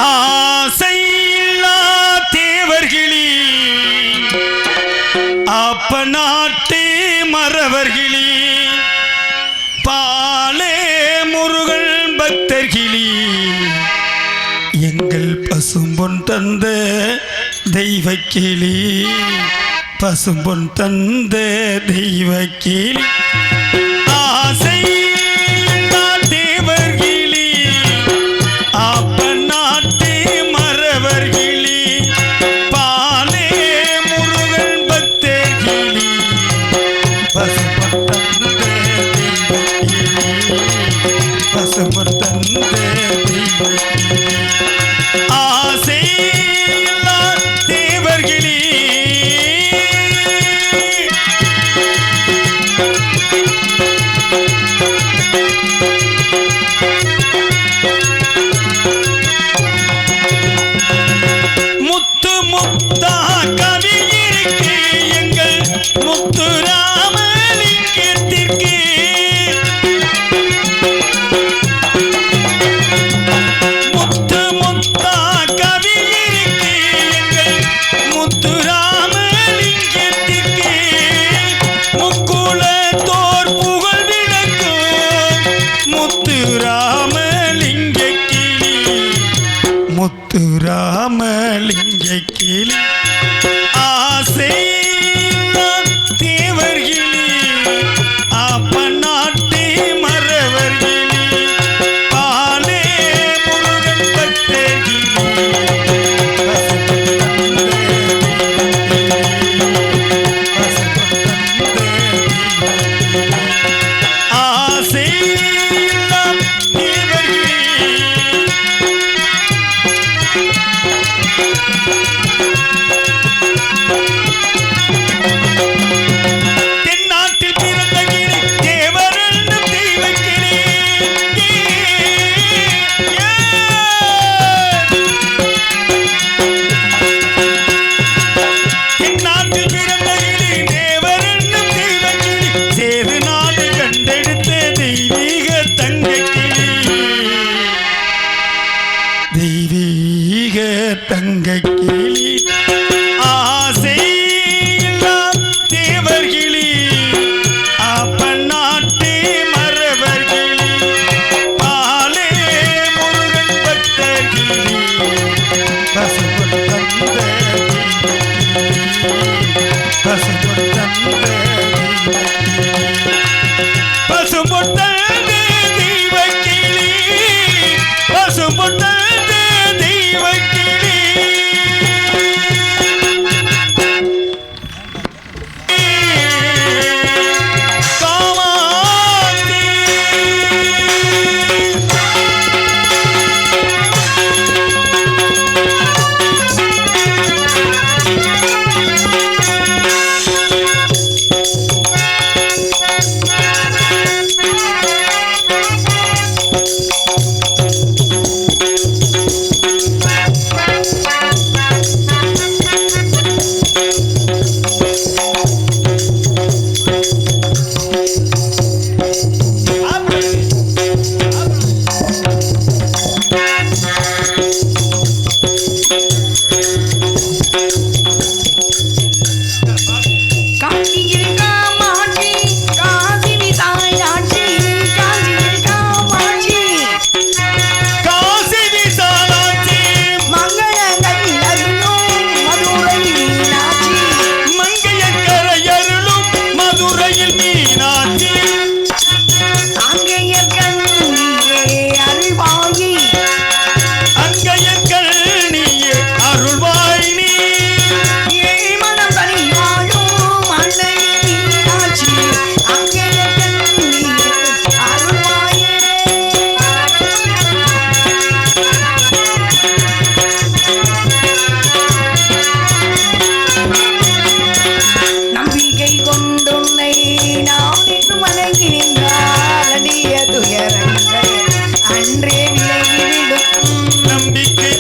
ஆசையில்லா தேவர்களே அப்ப நாட்டு மறவர்களே பாலே முருகன் பக்தர்களே எங்கள் பசும்பொன் தந்த தெய்வக்கிளி பசும்பொன் தந்த தெய்வக்கிளி ஆசை தேவர்களே அப்ப நாட்டு மறவர்களே பாலே முருகன் பக்தர்களே பசும்பொன் தந்த தெய்வக்கிளி பசும்பொன் தந்த தெய்வக்கிளி ஆசை தேவர்களே முத்து முத்தா கவி இருக்கு எங்கள் முத்துராமலிங்கத்திற்கு முத்து முத்தா கவி இருக்கு எங்கள் முத்துராமலிங்கத்திற்கு முக்குளத்தோர் புகழ் விளக்கும் முத்துராமலிங்க கிளி முத்துராமலிங்க கிளி ஆசை தேவர்களே அப்ப நாட்டு மறவர்களே பாலே முருகன் பக்தர்களே ஆசை தென்னாட்டில் பிறந்த கிளி தேவரண்ணும் தெய்வக்கிளி தென்னாட்டில் பிறந்த கிளி தேவரண்ணும் தெய்வக்கிளி சேது நாடு கண்டெடுத்த தெய்வீக தங்கக்கிளி தெய்வீக தங்கக்கிளி ஆசை தேவர்களே அப்ப நாட்டு மறவர்களே பாலே முருகன் பக்தர்களே பசும்பொன் தந்த பசும்பொன் தந்த பசும்பொன் தந்த தெய்வக்கிளி பசும்பொன் தந்த தெய்வக்கிளி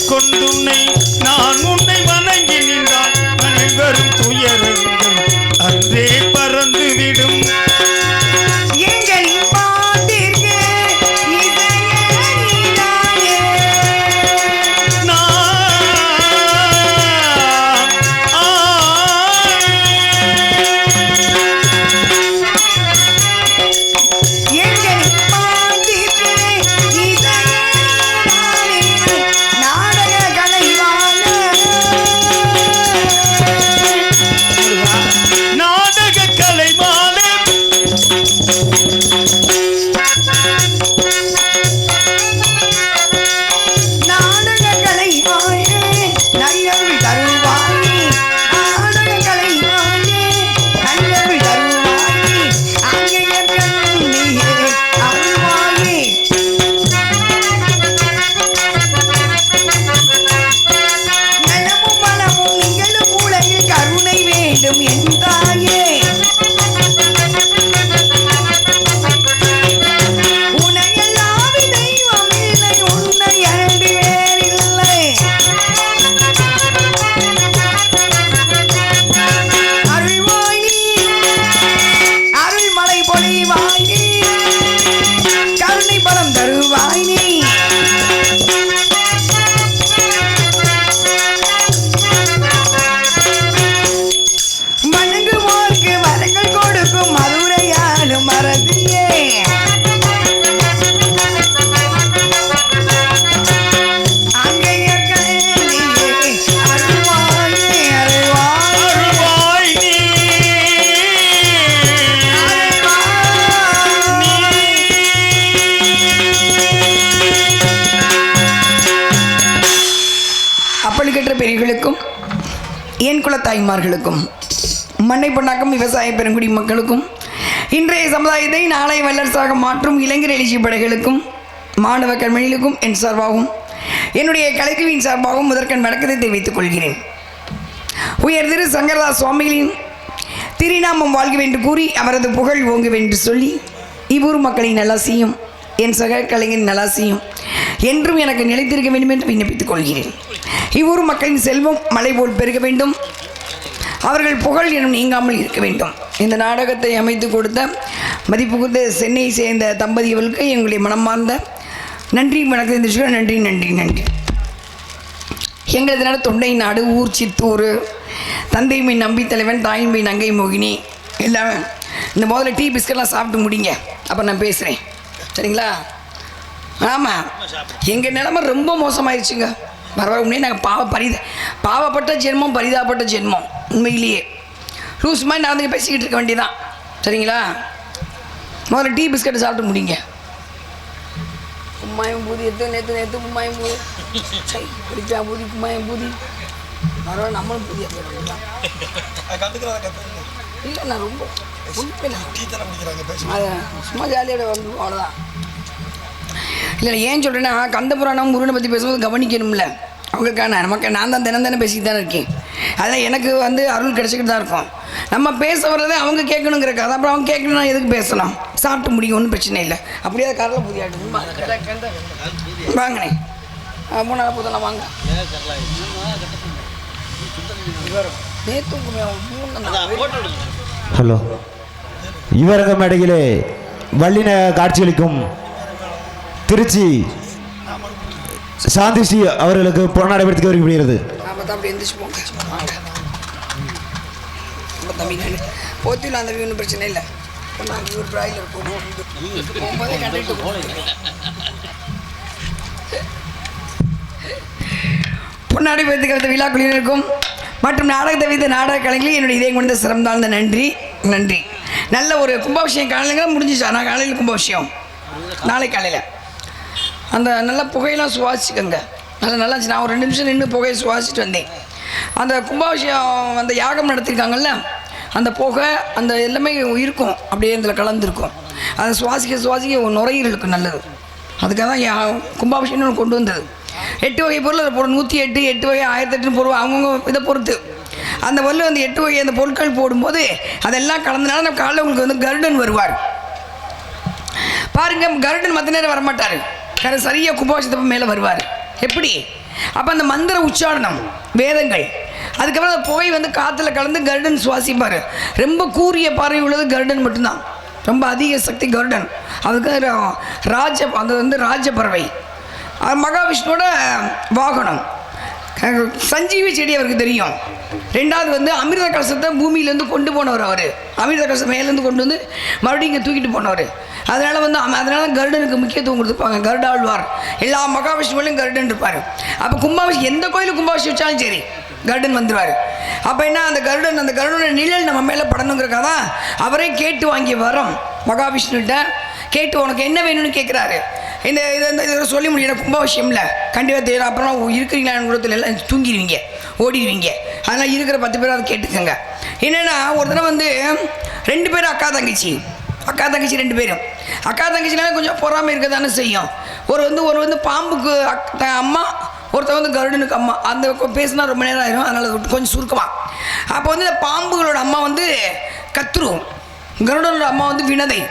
கொண்டுன்னை நான் உன்னை வணங்கி நின்றால் அனைவரும் துயரங்கள் அன்றே பறந்துவிடும். ஒழுக்கற்ற பெரியர்களுக்கும் என் குல தாய்மார்களுக்கும் மண்ணை பொன்னாக்கும் விவசாய பெருங்குடி மக்களுக்கும் இன்றைய சமுதாயத்தை நாளை வல்லரசாக மாற்றும் இளைஞர் எழுச்சி படைகளுக்கும் மாணவ கண்மணிகளுக்கும் என் சார்பாகவும் என்னுடைய கலைக்குழுவின் சார்பாகவும் முதற்கண் வணக்கத்தை தெரிவித்துக் கொள்கிறேன். உயர் திரு சங்கரதாஸ் சுவாமிகளின் திருநாமம் வாழ்கவென்று கூறி அவரது புகழ் ஓங்குவென்று சொல்லி இவ்வூர் மக்களின் நல்லாசியும் என் சக கலைஞரின் நல்லாசியும் என்றும் எனக்கு நிலைத்திருக்க வேண்டும் என்று விண்ணப்பித்துக் கொள்கிறேன். இவ்வூர் மக்களின் செல்வம் மலை போல் பெருக வேண்டும், அவர்கள் புகழ் எனும் நீங்காமல் இருக்க வேண்டும். இந்த நாடகத்தை அமைத்து கொடுத்த மதிப்புக்குத்த சென்னை சேர்ந்த தம்பதியவர்களுக்கு எங்களுடைய மனமார்ந்த நன்றி வணக்கம் தெரிவிச்சுக்கிறேன். நன்றி நன்றி நன்றி. எங்களது நாடு தொண்டை நாடு, ஊர் சித்தூர், தந்தைமை நம்பி தலைவன், தாயின்மை நங்கை மோகினி எல்லாமே. இந்த முதல்ல டீ பிஸ்கட்லாம் சாப்பிட்டு முடிங்க, அப்புறம் நான் பேசுகிறேன், சரிங்களா? ஆமாம், எங்கள் நிலைமை ரொம்ப மோசமாயிடுச்சுங்க. பரவாயில்ல, நாங்கள் பாவப்பட்ட ஜென்மம், பரிதாபப்பட்ட ஜென்மம். உண்மையிலேயே லூஸ் மாதிரி நான் வந்து பேசிக்கிட்டு இருக்க வேண்டியதான், சரிங்களா? முதல்ல டீ பிஸ்கட்டை சாப்பிட்டு முடிங்க. கும்மாயம் பூதி நேற்று கும்மாயம் பூதி குடிச்சா பூதி கும்மாயம் பூதி பரவாயில்ல, நம்மளும் பூதியாக போயிடலாம். இல்லை, நான் ரொம்ப அதை சும்மா ஜாலியோட வந்து அவ்வளோதான். இல்லை ஏன் சொல்கிறேன்னா, கந்தபுராணம் முருகனை பற்றி பேசும்போது கவனிக்கணும்ல அவங்களுக்கான. நமக்கு நான் தான் தினம் பேசிக்கிட்டு தானே இருக்கேன். அதெல்லாம் எனக்கு வந்து அருள் கிடச்சிக்கிட்டு தான் இருக்கும். நம்ம பேச வர்றதே அவங்க கேட்கணுங்கிறக்க, அது அப்புறம் அவங்க கேட்கணும்னா எதுக்கு பேசலாம்? சாப்பிட்டு முடியும், ஒன்றும் பிரச்சனை இல்லை. அப்படியே காரில் புதியாட்டு வாங்கினே 3 புதெல்லாம் வாங்க. ஹலோ, இவரக மேடையிலே வள்ளின காட்சியளிக்கும் திருச்சி சாந்தி ஸ்ரீ அவர்களுக்கு பொன்னாடை எடுத்து வருகிறது. அப்படி எந்திரிச்சு போங்க போத்தியில் அந்த ஒன்றும் பிரச்சனை இல்லை. ஒரு பிராய்லர் போகும்போதே கண்டிட்டு பொன்னாடை வைத்துக்கிறது விழா குழுவினருக்கும் மற்றும் நாடகத்தை வைத்த நாடக கலைஞர்களும் என்னுடைய இதயம் கொண்ட சிறந்தாழ்ந்த நன்றி நன்றி. நல்ல ஒரு கும்பாபிஷேகம் காலையில் முடிஞ்சிச்சா? நான் காலையில் கும்பாபிஷேகம் நாளை காலையில் அந்த நல்ல புகையெல்லாம் சுவாசிக்கங்க. நல்லா இருந்துச்சு. நான் ஒரு 2 நிமிஷம் நின்று புகையை சுவாசிச்சுட்டு வந்தேன். அந்த கும்பாபிஷேகம் அந்த யாகம் நடத்திருக்காங்கல்ல, அந்த புகை அந்த எல்லாமே இருக்கும், அப்படியே இதில் கலந்துருக்கும். அதை சுவாசிக்க நுரையீரலுக்கு நல்லது. அதுக்காக தான் கும்பாபிஷேகம் கொண்டு வந்தது. 8 வகை பொருள் அதை போடும். 108, 8 வகை, 1008 பொருள் அவங்கவுங்க இதை பொறுத்து. அந்த பொருள் அந்த 8 வகை அந்த பொருட்கள் போடும்போது அதெல்லாம் கலந்தனால நம்ம காலையில் உங்களுக்கு வந்து கருடன் வருவார் பாருங்க. கருடன் மற்ற நேரம் வரமாட்டார், சரியாக கும்பாபிஷேகத்துக்கு மேலே வருவார். எப்படி? அப்போ அந்த மந்திர உச்சாரணம், வேதங்கள், அதுக்கப்புறம் அந்த புகை வந்து காற்றுல கலந்து கருடன் சுவாசிப்பார். ரொம்ப கூரிய பார்வை உள்ளது கருடன் மட்டும்தான், ரொம்ப அதிக சக்தி கருடன். அதுக்கு அந்த வந்து ராஜபறவை, மகாவிஷ்ணுவோட வாகனம். சஞ்சீவி செடி அவருக்கு தெரியும். 2வது வந்து அமிர்த கலசத்தை பூமியிலேருந்து கொண்டு போனவர். அவர் அமிர்த கலசம் மேலேருந்து கொண்டு வந்து மறுபடியும் இங்கே தூக்கிட்டு போனவர். அதனால் வந்து கருடனுக்கு முக்கியத்துவம் கொடுத்துருப்பாங்க. கருடாழ்வார் எல்லா மகாவிஷ்ணுவிலையும் கருடன் இருப்பார். அப்போ கும்பாபிஷேகம் எந்த கோயிலுக்கு கும்பாபிஷேகம் வச்சாலும் சரி கருடன் வந்துடுவார். அப்போ என்ன, அந்த கருடனோட நிழல் நம்ம மேலே படணுங்கிறக்காக தான் அவரே கேட்டு வாங்கிய வரம் மகாவிஷ்ணுகிட்ட கேட்டு உனக்கு என்ன வேணும்னு கேட்குறாரு. இதை சொல்லி முடியும் கும்பாபிஷேகம்ல கண்டிப்பாக தெரியும். அப்புறம் இருக்கிறீங்களா குடத்தில் எல்லாம் தூங்கிடுவீங்க, ஓடிடுவீங்க. அதனால் இருக்கிற 10 பேர் அதை கேட்டுக்கோங்க. என்னென்னா, ஒரு தடவை வந்து 2 பேரும் அக்கா தங்கச்சி 2 பேரும் அக்கா தங்கச்சினால கொஞ்சம் பொறாமை இருக்க தானே செய்யும். ஒரு வந்து பாம்புக்கு அம்மா, ஒருத்தர் வந்து கருடனுக்கு அம்மா. அந்த பேசினா ரொம்ப நேரம் ஆயிரும், அதனால் கொஞ்சம் சுருக்கமாக. அப்போ வந்து இந்த பாம்புகளோட அம்மா வந்து கத்துரும், கருடனோட அம்மா வந்து வினதை.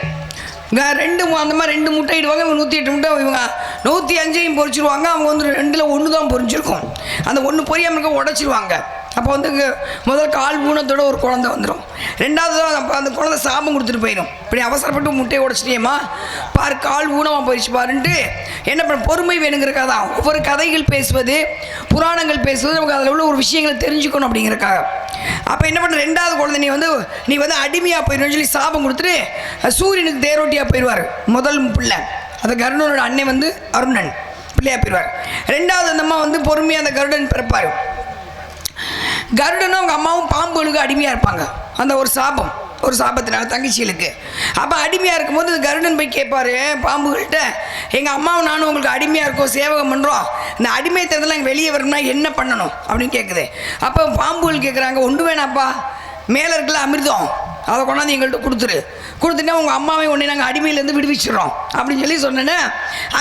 2 அந்த மாதிரி 2 முட்டை இடுவாங்க. இவங்க 108 முட்டை, இவங்க 105ஐயும் பொறிச்சிருவாங்க. அவங்க வந்து 2ல் 1 தான் பொறிஞ்சிருக்கும். அந்த 1 பொரியாமல் இருக்க உடச்சிருவாங்க. அப்போ வந்து முதல் கால் ஊனத்தோட ஒரு குழந்தை வந்துடும். 2வது அந்த குழந்தை சாபம் கொடுத்துட்டு போயிடும். இப்படி அவசரப்பட்டு முட்டையை உடச்சிட்டேம்மா பாரு, கால் ஊனமாக போயிடுச்சு பாருன்ட்டு என்ன பண்ண, பொறுமை வேணுங்கிறக்காக தான் ஒவ்வொரு கதைகள் பேசுவது, புராணங்கள் பேசுவது, நமக்கு அதில் உள்ள ஒரு விஷயங்களை தெரிஞ்சுக்கணும் அப்படிங்கிறக்காக. அப்போ என்ன பண்ண, 2வது குழந்தை நீ வந்து அடிமையாக போயிடுன்னு சொல்லி சாபம் கொடுத்துட்டு சூரியனுக்கு தேரோட்டியாக போயிடுவார். முதல் பிள்ளை அந்த கருடனோட அன்னை வந்து அருணன் பிள்ளையாக போயிடுவார். 2வது அந்த அம்மா வந்து பொறுமையாக அந்த கருடன் பிறப்பார். கருடனும் அவங்க அம்மாவும் பாம்புகளுக்கு அடிமையாக இருப்பாங்க. அந்த ஒரு சாபம் ஒரு சாபத்தினால தங்கச்சிகளுக்கு. அப்போ அடிமையாக இருக்கும்போது கருடன் போய் கேட்பாரு பாம்புகள்கிட்ட, எங்கள் அம்மாவும் நானும் உங்களுக்கு அடிமையாக இருக்கோம், சேவகம் பண்ணுறோம், இந்த அடிமைத்தனத்தில் எங்கள் வெளியே வரணும்னா என்ன பண்ணணும் அப்படின்னு கேட்குது. அப்போ பாம்புகள் கேட்குறாங்க, ஒன்று வேணாப்பா, மேலே இருக்கல அமிர்தம், அதை கொண்டாந்து எங்கள்கிட்ட கொடுத்துட்டா உங்கள் அம்மாவை ஒன்று நாங்கள் அடிமையிலேருந்து விடுவிச்சிடுறோம் அப்படின்னு சொல்லி சொன்னேன்னா,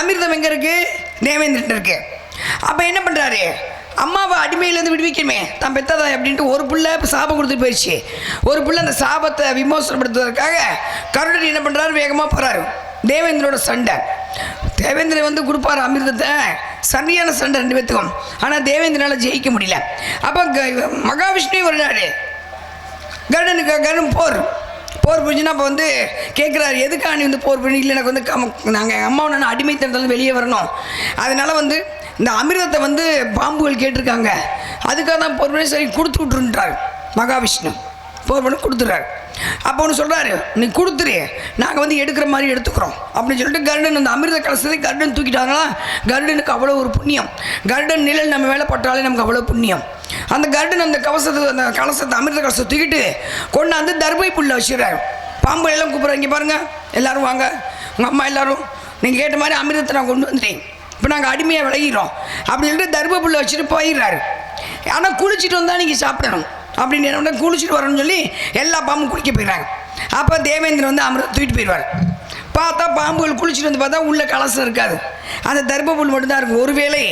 அமிர்தம் எங்கே இருக்குது? தேவேந்திரன் இருக்குது. அப்போ என்ன பண்ணுறாரு, அம்மாவை அடிமையிலேருந்து விடுவிக்கணுமே தான் பெத்ததா அப்படின்ட்டு ஒரு பிள்ளை சாபம் கொடுத்துட்டு போயிடுச்சு. ஒரு பிள்ளை அந்த சாபத்தை விமோசனப்படுத்துவதற்காக கருடன் என்ன பண்ணுறாரு, வேகமாக போகிறாரு. தேவேந்திரோட சண்டை. தேவேந்திரன் வந்து கொடுப்பாரு அமிர்தத்தை, சரியான சண்டை 2 பேத்துக்கும். ஆனால் தேவேந்திரனால் ஜெயிக்க முடியல. அப்போ மகாவிஷ்ணுவே வருகிறாரு கருடனுக்கு. கருடன் போர் புரிஞ்சுன்னா அப்போ வந்து கேட்குறாரு, எதுக்காக நீ வந்து போர் பண்ணி? இல்லை, எனக்கு வந்து நாங்கள் அம்மாவை நான் அடிமைத்தனத்தில் வெளியே வரணும், அதனால் வந்து இந்த அமிர்தத்தை வந்து பாம்புகள் கேட்டிருக்காங்க, அதுக்காக தான் போர் பண்ணி சரி கொடுத்து விட்ருன்றார் மகாவிஷ்ணு. போர் பண்ணி கொடுத்துட்றாரு. அப்போ ஒன்று சொல்கிறாரு, நீ கொடுத்துரு, நாங்கள் வந்து எடுக்கிற மாதிரி எடுத்துக்கிறோம் அப்படின்னு சொல்லிட்டு கருடன் அந்த அமிர்த கலசத்தை கருடன் தூக்கிட்டாங்கன்னா கருடனுக்கு அவ்வளோ ஒரு புண்ணியம். கருடன் நிழல் நம்ம மேலே பட்டாலே நமக்கு அவ்வளோ புண்ணியம். அந்த கருடன் அந்த கலசத்தை அமிர்த கலசத்தை தூக்கிட்டு கொண்டாந்து தர்பை புல்ல வச்சுறாரு. பாம்பு எல்லாம் கூப்பிட்றாங்க, இங்கே பாருங்கள் எல்லோரும் வாங்க, உங்கள் அம்மா எல்லோரும் நீங்கள் கேட்ட மாதிரி அமிர்தத்தை நான் கொண்டு வந்துட்டேன், இப்போ நாங்கள் அடிமையாக விளையிறோம் அப்படின்னு சொல்லிட்டு தர்பை புல்ல வச்சுட்டு போயிடுறாரு. ஆனால் குளிச்சுட்டு வந்தால் நீங்கள் சாப்பிடணும் அப்படின்னு என்ன குளிச்சுட்டு வரணும்னு சொல்லி எல்லா பாம்பும் குளிக்க போயிடுறாங்க. அப்போ தேவேந்திரன் வந்து அமிர்தம் தூக்கிட்டு போயிடுவார். பார்த்தா பாம்புகள் குளிச்சுட்டு வந்து பார்த்தா உள்ள கலசம் இருக்காது, அந்த தர்ப்பப்புல் மட்டும்தான் இருக்கும். ஒருவேளை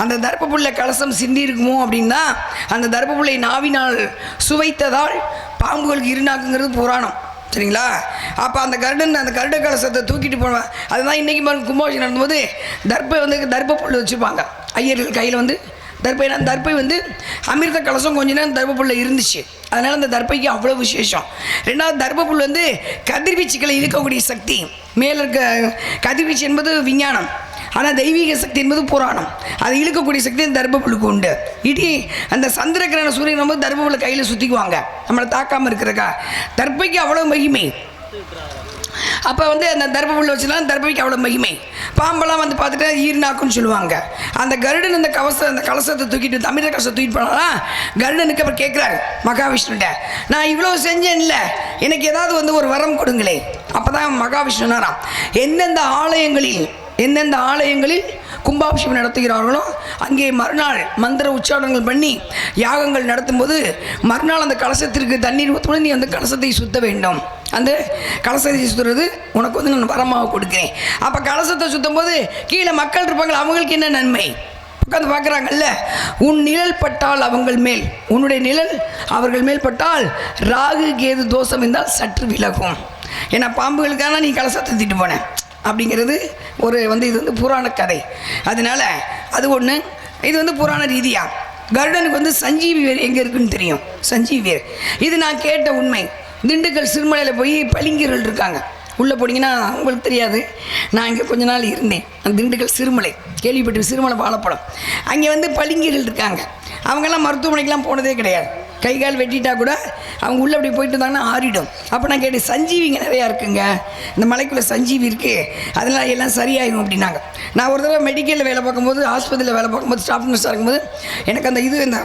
அந்த தர்ப்பப்புல்ல கலசம் சிந்தி இருக்குமோ அப்படின்னா அந்த தர்ப்பப்புல்லை நாவினால் சுவைத்ததால் பாம்புகளுக்கு இருநாக்குங்கிறது புராணம், சரிங்களா? அப்போ அந்த கருட கலசத்தை தூக்கிட்டு போவேன். அதுதான் இன்றைக்கி கும்பாபிஷேகம் நடக்கும்போது தர்ப்பப்புல் வச்சுருப்பாங்க ஐயர்கள் கையில் வந்து தர்ப்பை வந்து அமிர்த கலசம் கொஞ்ச நேரம் தர்ப்பப்புல்ல இருந்துச்சு, அதனால் அந்த தர்ப்பைக்கு அவ்வளோ விசேஷம். 2வது தர்ப்பப்புல் வந்து கதிர்வீச்சுக்களை இழுக்கக்கூடிய சக்தி. மேலே இருக்க கதிர்வீச்சு என்பது விஞ்ஞானம், ஆனால் தெய்வீக சக்தி என்பது புராணம். அதை இழுக்கக்கூடிய சக்தி அந்த தர்ப்பப்புல்லுக்கு உண்டு. இடி அந்த சந்திரகிரகண சூரியன் நம்ம தர்ப்பப்புல்லை கையில் சுற்றிக்குவாங்க நம்மளை தாக்காமல் இருக்கிறக்கா. தர்ப்பைக்கு அவ்வளோ மகிமை. அப்போ வந்து அந்த தர்ப்பப்புல்ல வச்சுலாம் தர்ப்பைக்கு அவ்வளோ மகிமை. பாம்பெல்லாம் வந்து பார்த்துட்டு ஈர்நாக்குன்னு சொல்லுவாங்க. அந்த கருடன் அந்த கலசத்தை தூக்கிட்டு அமிர்த கலசத்தை தூக்கிட்டு போனாலும் கருடனுக்கு அப்புறம் கேட்குறாரு மகாவிஷ்ணுட்ட, நான் இவ்வளோ செஞ்சேன் இல்லை, எனக்கு ஏதாவது வந்து ஒரு வரம் கொடுங்களே. அப்போ தான் மகாவிஷ்ணுனாராம், எந்தெந்த ஆலயங்களில் கும்பாபிஷேகம் நடத்துகிறார்களோ அங்கே மறுநாள் மந்திர உச்சாரணங்கள் பண்ணி யாகங்கள் நடத்தும்போது மறுநாள் அந்த கலசத்திற்கு தண்ணீர் ஊற்றும்போது நீ அந்த கலசத்தை சுத்த வேண்டும். அந்த கலசத்தை சுற்றுறது உனக்கு வந்து நான் வரமாக கொடுக்குறேன். அப்போ கலசத்தை சுற்றும் போது கீழே மக்கள் இருப்பாங்க, அவங்களுக்கு என்ன நன்மை உட்காந்து பார்க்குறாங்கல்ல. உன் நிழல் பட்டால் அவங்கள் மேல், உன்னுடைய நிழல் அவர்கள் மேல் பட்டால் ராகு கேது தோஷம் இருந்தால் சற்று விலகும். ஏன்னா பாம்புகளுக்கான நீ கலசத்தை தூக்கிட்டு போன அப்படிங்கிறது ஒரு வந்து இது வந்து புராண கதை. அதனால அது ஒன்று. இது வந்து புராண ரீதியாக கருடனுக்கு வந்து சஞ்சீவி வேர் எங்கே இருக்குன்னு தெரியும். சஞ்சீவி வேர் இது நான் கேட்ட உண்மை. திண்டுக்கல் சிறுமலையில் போய் பளிங்கர்கள் இருக்காங்க, உள்ளே போனீங்கன்னா உங்களுக்கு தெரியாது, நான் இங்கே கொஞ்ச நாள் இருந்தேன். அந்த திண்டுக்கல் சிறுமலை கேள்விப்பட்டு, சிறுமலை வாழைப்படம், அங்கே வந்து பளிங்கர்கள் இருக்காங்க. அவங்கெல்லாம் மருத்துவமனைக்கெலாம் போனதே கிடையாது. கை கால் வெட்டிட்டா கூட அவங்க உள்ளே அப்படி போயிட்டு இருந்தாங்கன்னா ஆறிடும். அப்போ நான் கேட்டேன், சஞ்சீவிங்க நிறையா இருக்குங்க, இந்த மலைக்குள்ளே சஞ்சீவி இருக்குது, அதெல்லாம் எல்லாம் சரியாயிடும் அப்படின்னாங்க. நான் ஒரு தடவை மெடிக்கலில் வேலை பார்க்கும்போது, ஆஸ்பத்திரியில் வேலை பார்க்கும்போது, ஸ்டாஃப் நர்ஸாக இருக்கும்போது எனக்கு அந்த இந்த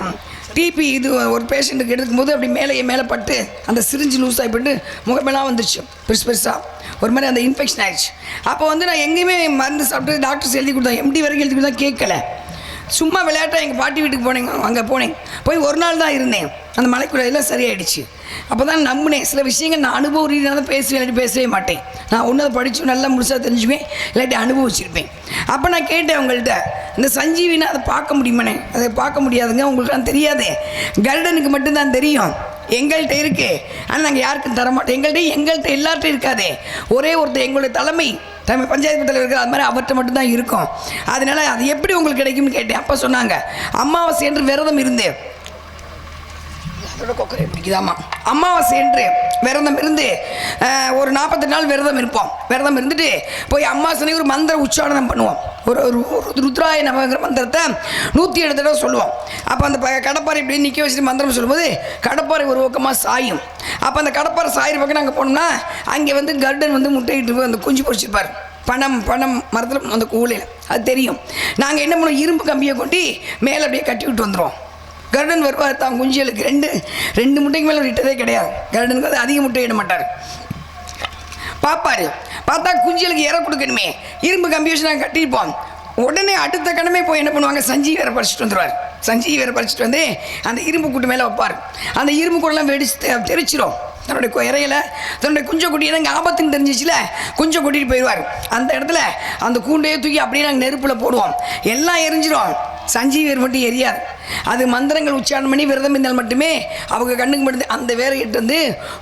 டிபி இது ஒரு பேஷண்ட்டுக்கு எடுக்கும்போது அப்படி மேலே பட்டு அந்த சிரிஞ்சு லூஸ் ஆகிப்பட்டு முகமெல்லாம் வந்துடுச்சு பெருசாக ஒரு மாதிரி அந்த இன்ஃபெக்ஷன் ஆகிடுச்சு. அப்போ வந்து நான் எங்கேயுமே மருந்து சாப்பிட்டு டாக்டர்ஸ் எழுதி கொடுத்தேன், எம்டி வரைக்கும் எழுதி கொடுத்தா கேட்கல. சும்மா விளையாட்டாக எங்கள் பாட்டி வீட்டுக்கு போனேங்க, அங்கே போனேன். போய் ஒரு நாள் தான் இருந்தேன், அந்த மலைக்குள்ள எல்லாம் சரியாயிடுச்சு. அப்போ தான் நம்பினேன். சில விஷயங்கள் நான் அனுபவ ரீதியாக தான் பேசுவேன், இல்லாட்டி பேசவே மாட்டேன். நான் ஒன்று அதை படித்து நல்லா முழுசாக தெரிஞ்சுவேன், இல்லாட்டி அனுபவிச்சிருப்பேன். அப்போ நான் கேட்டேன் அவங்கள்ட்ட, இந்த சஞ்சீவினா அதை பார்க்க முடியுமானே? அதை பார்க்க முடியாதுங்க, உங்களுக்குலாம் தெரியாது, கருடனுக்கு மட்டும்தான் தெரியும். எங்கள்கிட்ட இருக்குது, ஆனால் நாங்கள் யாருக்கும் தரமாட்டோம். எங்கள்கிட்ட எல்லார்ட்டும் இருக்காதே, ஒரே ஒருத்தர் எங்களுடைய தலைமை பஞ்சாயத்து தலைவர் இருக்கிற அது மாதிரி அவர்கிட்ட மட்டும்தான் இருக்கும். அதனால அது எப்படி உங்களுக்கு கிடைக்கும்னு கேட்டேன். அப்போ சொன்னாங்க, அமாவாசை என்று விரதம் இருந்தேன். அதோட கொக்கரை பிடிக்குதாம்மா. அமாவாசை என்று விரதம் இருந்து ஒரு 40 நாள் விரதம் இருப்போம். விரதம் இருந்துட்டு போய் அமாவாசை ஒரு மந்திர உச்சாரணம் பண்ணுவோம். ஒரு ருத்ராய நமங்கிற மந்திரத்தை 107 தடவை சொல்லுவோம். அப்போ அந்த கடப்பாறை இப்படி நிற்க வச்சுட்டு மந்திரம் சொல்லும்போது கடப்பாறை ஒரு பக்கமாக சாயும். அப்போ அந்த கடப்பாறை சாயிற பக்கம் நாங்கள் போனோம்னா அங்கே வந்து கருடன் வந்து முட்டையிட்டு அந்த குஞ்சு பொறிச்சிருப்பார். பணம் மரத்தில் அந்த கூலையில் அது தெரியும். நாங்கள் என்ன பண்ணுவோம், இரும்பு கம்பியை கொட்டி மேலே அப்படியே கட்டி விட்டு வந்துடுவோம். கருடன் வருவார் தான் குஞ்சுகளுக்கு ரெண்டு முட்டைக்கு மேலே விட்டதே கிடையாது. கருடனுக்கு வந்து அதிக முட்டை இட மாட்டார். பார்ப்பாரு, பார்த்தா குஞ்சுகளுக்கு இற கொடுக்கணுமே, இரும்பு கம்பியூஷன் நாங்கள் கட்டியிருப்போம். உடனே அடுத்த கடமை போய் என்ன பண்ணுவாங்க, சஞ்சி வேற பறிச்சுட்டு வந்துடுவார். சஞ்சி வேற பறிச்சுட்டு வந்து அந்த இரும்பு கூட்டு மேலே வைப்பார். அந்த இரும்பு கூடெல்லாம் வெடிச்சு தெரிச்சிடும். தன்னுடைய இறையில தன்னுடைய குஞ்சை குட்டி எனக்கு ஆபத்துன்னு தெரிஞ்சிச்சுல, குஞ்சை கூட்டிகிட்டு போயிடுவார். அந்த இடத்துல அந்த கூண்டையே தூக்கி அப்படியே நாங்கள் நெருப்பில் போடுவோம், எல்லாம் எரிஞ்சிடும். சஞ்சீவியர் மட்டும் எரியாது. அது மந்திரங்கள் உச்சாரணம் பண்ணி விரதம் இருந்தால் மட்டுமே அவங்க கண்ணுக்கு மட்டும் அந்த வேற இட்டு வந்து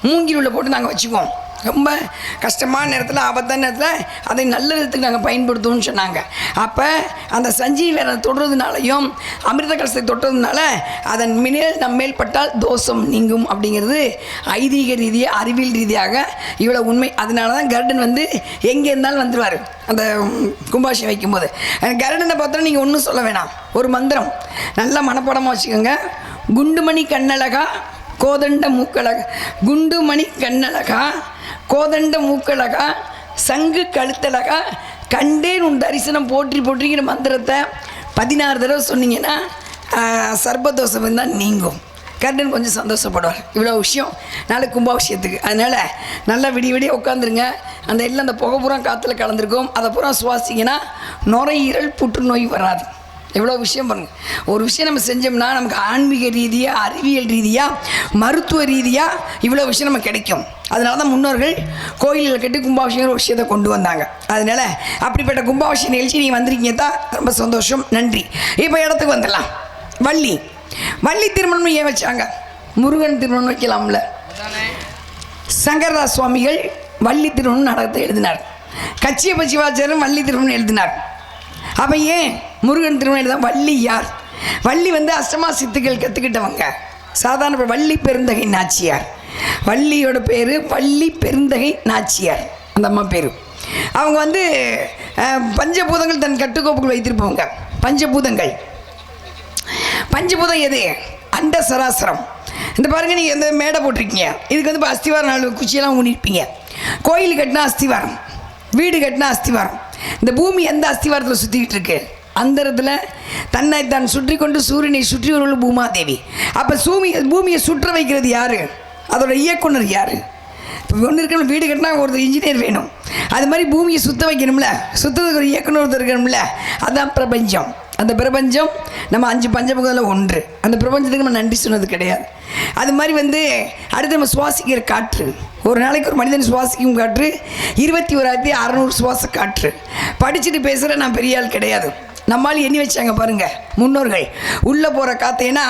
மூங்கில் உள்ள போட்டு நாங்கள் வச்சுக்குவோம். ரொம்ப கஷ்டமான நேரத்தில், ஆபத்தான நேரத்தில் அதை நல்ல விதத்துக்கு நாங்கள் பயன்படுத்துவோம்னு சொன்னாங்க. அப்போ அந்த சஞ்சீவி வேற தொடுறதுனாலையும் அமிர்த கலசத்தை தொட்டதுனால அதன் மேல் நம்மேல் பட்டால் தோஷம் நீங்கும் அப்படிங்கிறது ஐதீக ரீதியாக அறிவியல் ரீதியாக இவ்வளோ உண்மை. அதனால தான் கருடன் வந்து எங்கே இருந்தாலும் வந்துடுவார். அந்த கும்பாபிஷேகம் வைக்கும்போது கருடனை பார்த்தோன்னா நீங்கள் ஒன்றும் சொல்ல வேணாம், ஒரு மந்திரம் நல்லா மனப்பாடமாக வச்சுக்கோங்க. குண்டுமணி கண்ணழகா கோதண்ட மூக்கழகா, குண்டுமணி கண்ணழகா கோதண்ட மூக்கழகா சங்கு கழுத்தழகா கண்டேன் உன் தரிசனம் போற்றி போற்றிங்கிற மந்திரத்தை 16 தடவை சொன்னீங்கன்னா சர்பதோஷம் தான் நீங்கும். கருடன் கொஞ்சம் சந்தோஷப்படுவார். இவ்வளோ விஷயம் நாளைக்கு கும்பாபிஷேகத்துக்கு. அதனால் நல்லா விடிய உட்காந்துருங்க. அந்த எல்லாம் அந்த புகை பூரா காற்றுல கலந்துருக்கும், அதை பூரா சுவாசிங்கன்னா நுரையீரல் புற்றுநோய் வராது. எவ்வளோ விஷயம் பாருங்கள். ஒரு விஷயம் நம்ம செஞ்சோம்னா நமக்கு ஆன்மீக ரீதியாக, அறிவியல் ரீதியாக, மருத்துவ ரீதியாக இவ்வளோ விஷயம் நமக்கு கிடைக்கும். அதனால தான் முன்னோர்கள் கோயிலில் கட்டி கும்பாபிஷேகம் ஒரு விஷயத்தை கொண்டு வந்தாங்க. அதனால் அப்படிப்பட்ட கும்பாபிஷேக நிகழ்ச்சி நீங்கள் வந்திருக்கீங்க தான், ரொம்ப சந்தோஷம், நன்றி. இப்போ இடத்துக்கு வந்துடலாம். வள்ளி திருமணம் ஏன் வச்சாங்க? முருகன் திருமணம் வைக்கலாம்ல. சங்கரதாஸ் சுவாமிகள் வள்ளி திருமணம் நடத்த எழுதினார். கச்சியப்ப சிவாச்சாரியரும் வள்ளி திருமணம் எழுதினார். அப்போ ஏன் முருகன் திருமணம் எழுத? வள்ளி யார்? வள்ளி வந்து அஷ்டமா சித்துக்கள் கற்றுக்கிட்டவங்க. சாதாரண வள்ளி பெருந்தகை நாச்சியார், வள்ளியோட பேர் வள்ளி பெருந்தகை நாச்சியார், அந்த அம்மா பேர். அவங்க வந்து பஞ்சபூதங்கள் தன் கட்டுக்கோப்புகள் வைத்திருப்பவங்க. பஞ்சபூதங்கள் எது? அண்ட சராசரம். இந்த பாருங்க, நீங்கள் எந்த மேடை போட்டிருக்கீங்க, இதுக்கு வந்து இப்போ அஸ்திவாரம் 4 குச்சியெல்லாம் ஊனிருப்பீங்க. கோயில் கட்டினா அஸ்திவாரம், வீடு கட்டினா அஸ்திவாரம். இந்த பூமி எந்த அஸ்திவாரத்தில் சுற்றிக்கிட்டு இருக்கு? அந்த இடத்துல தன்னை தான் சுற்றி கொண்டு சூரியனை சுற்றி ஒரு பூமாதேவி. அப்போ பூமியை சுற்ற வைக்கிறது யார்? அதோட இயக்குனர் யார்? இப்போ ஒன்று இருக்கணும், வீடு கட்டினா ஒருத்தர் இன்ஜினியர் வேணும். அது மாதிரி பூமியை சுற்ற வைக்கணும்ல, சுற்றத்துக்கு ஒரு இயக்குனர் ஒருத்தர் இருக்கணும்ல. அதுதான் பிரபஞ்சம். அந்த பிரபஞ்சம் நம்ம 5 பஞ்சமுகத்தில் ஒன்று. அந்த பிரபஞ்சத்துக்கு நம்ம நன்றி சொன்னது கிடையாது. அது மாதிரி வந்து அடுத்து நம்ம சுவாசிக்கிற காற்று, ஒரு நாளைக்கு ஒரு மனிதன் சுவாசிக்கும் காற்று 21,600 சுவாச காற்று. படிச்சுட்டு பேசுகிற நான் பெரிய ஆள் கிடையாது. நம்மளால் எண்ணி வச்சாங்க பாருங்கள் முன்னோர்கள். உள்ளே போகிற காற்று. ஏன்னா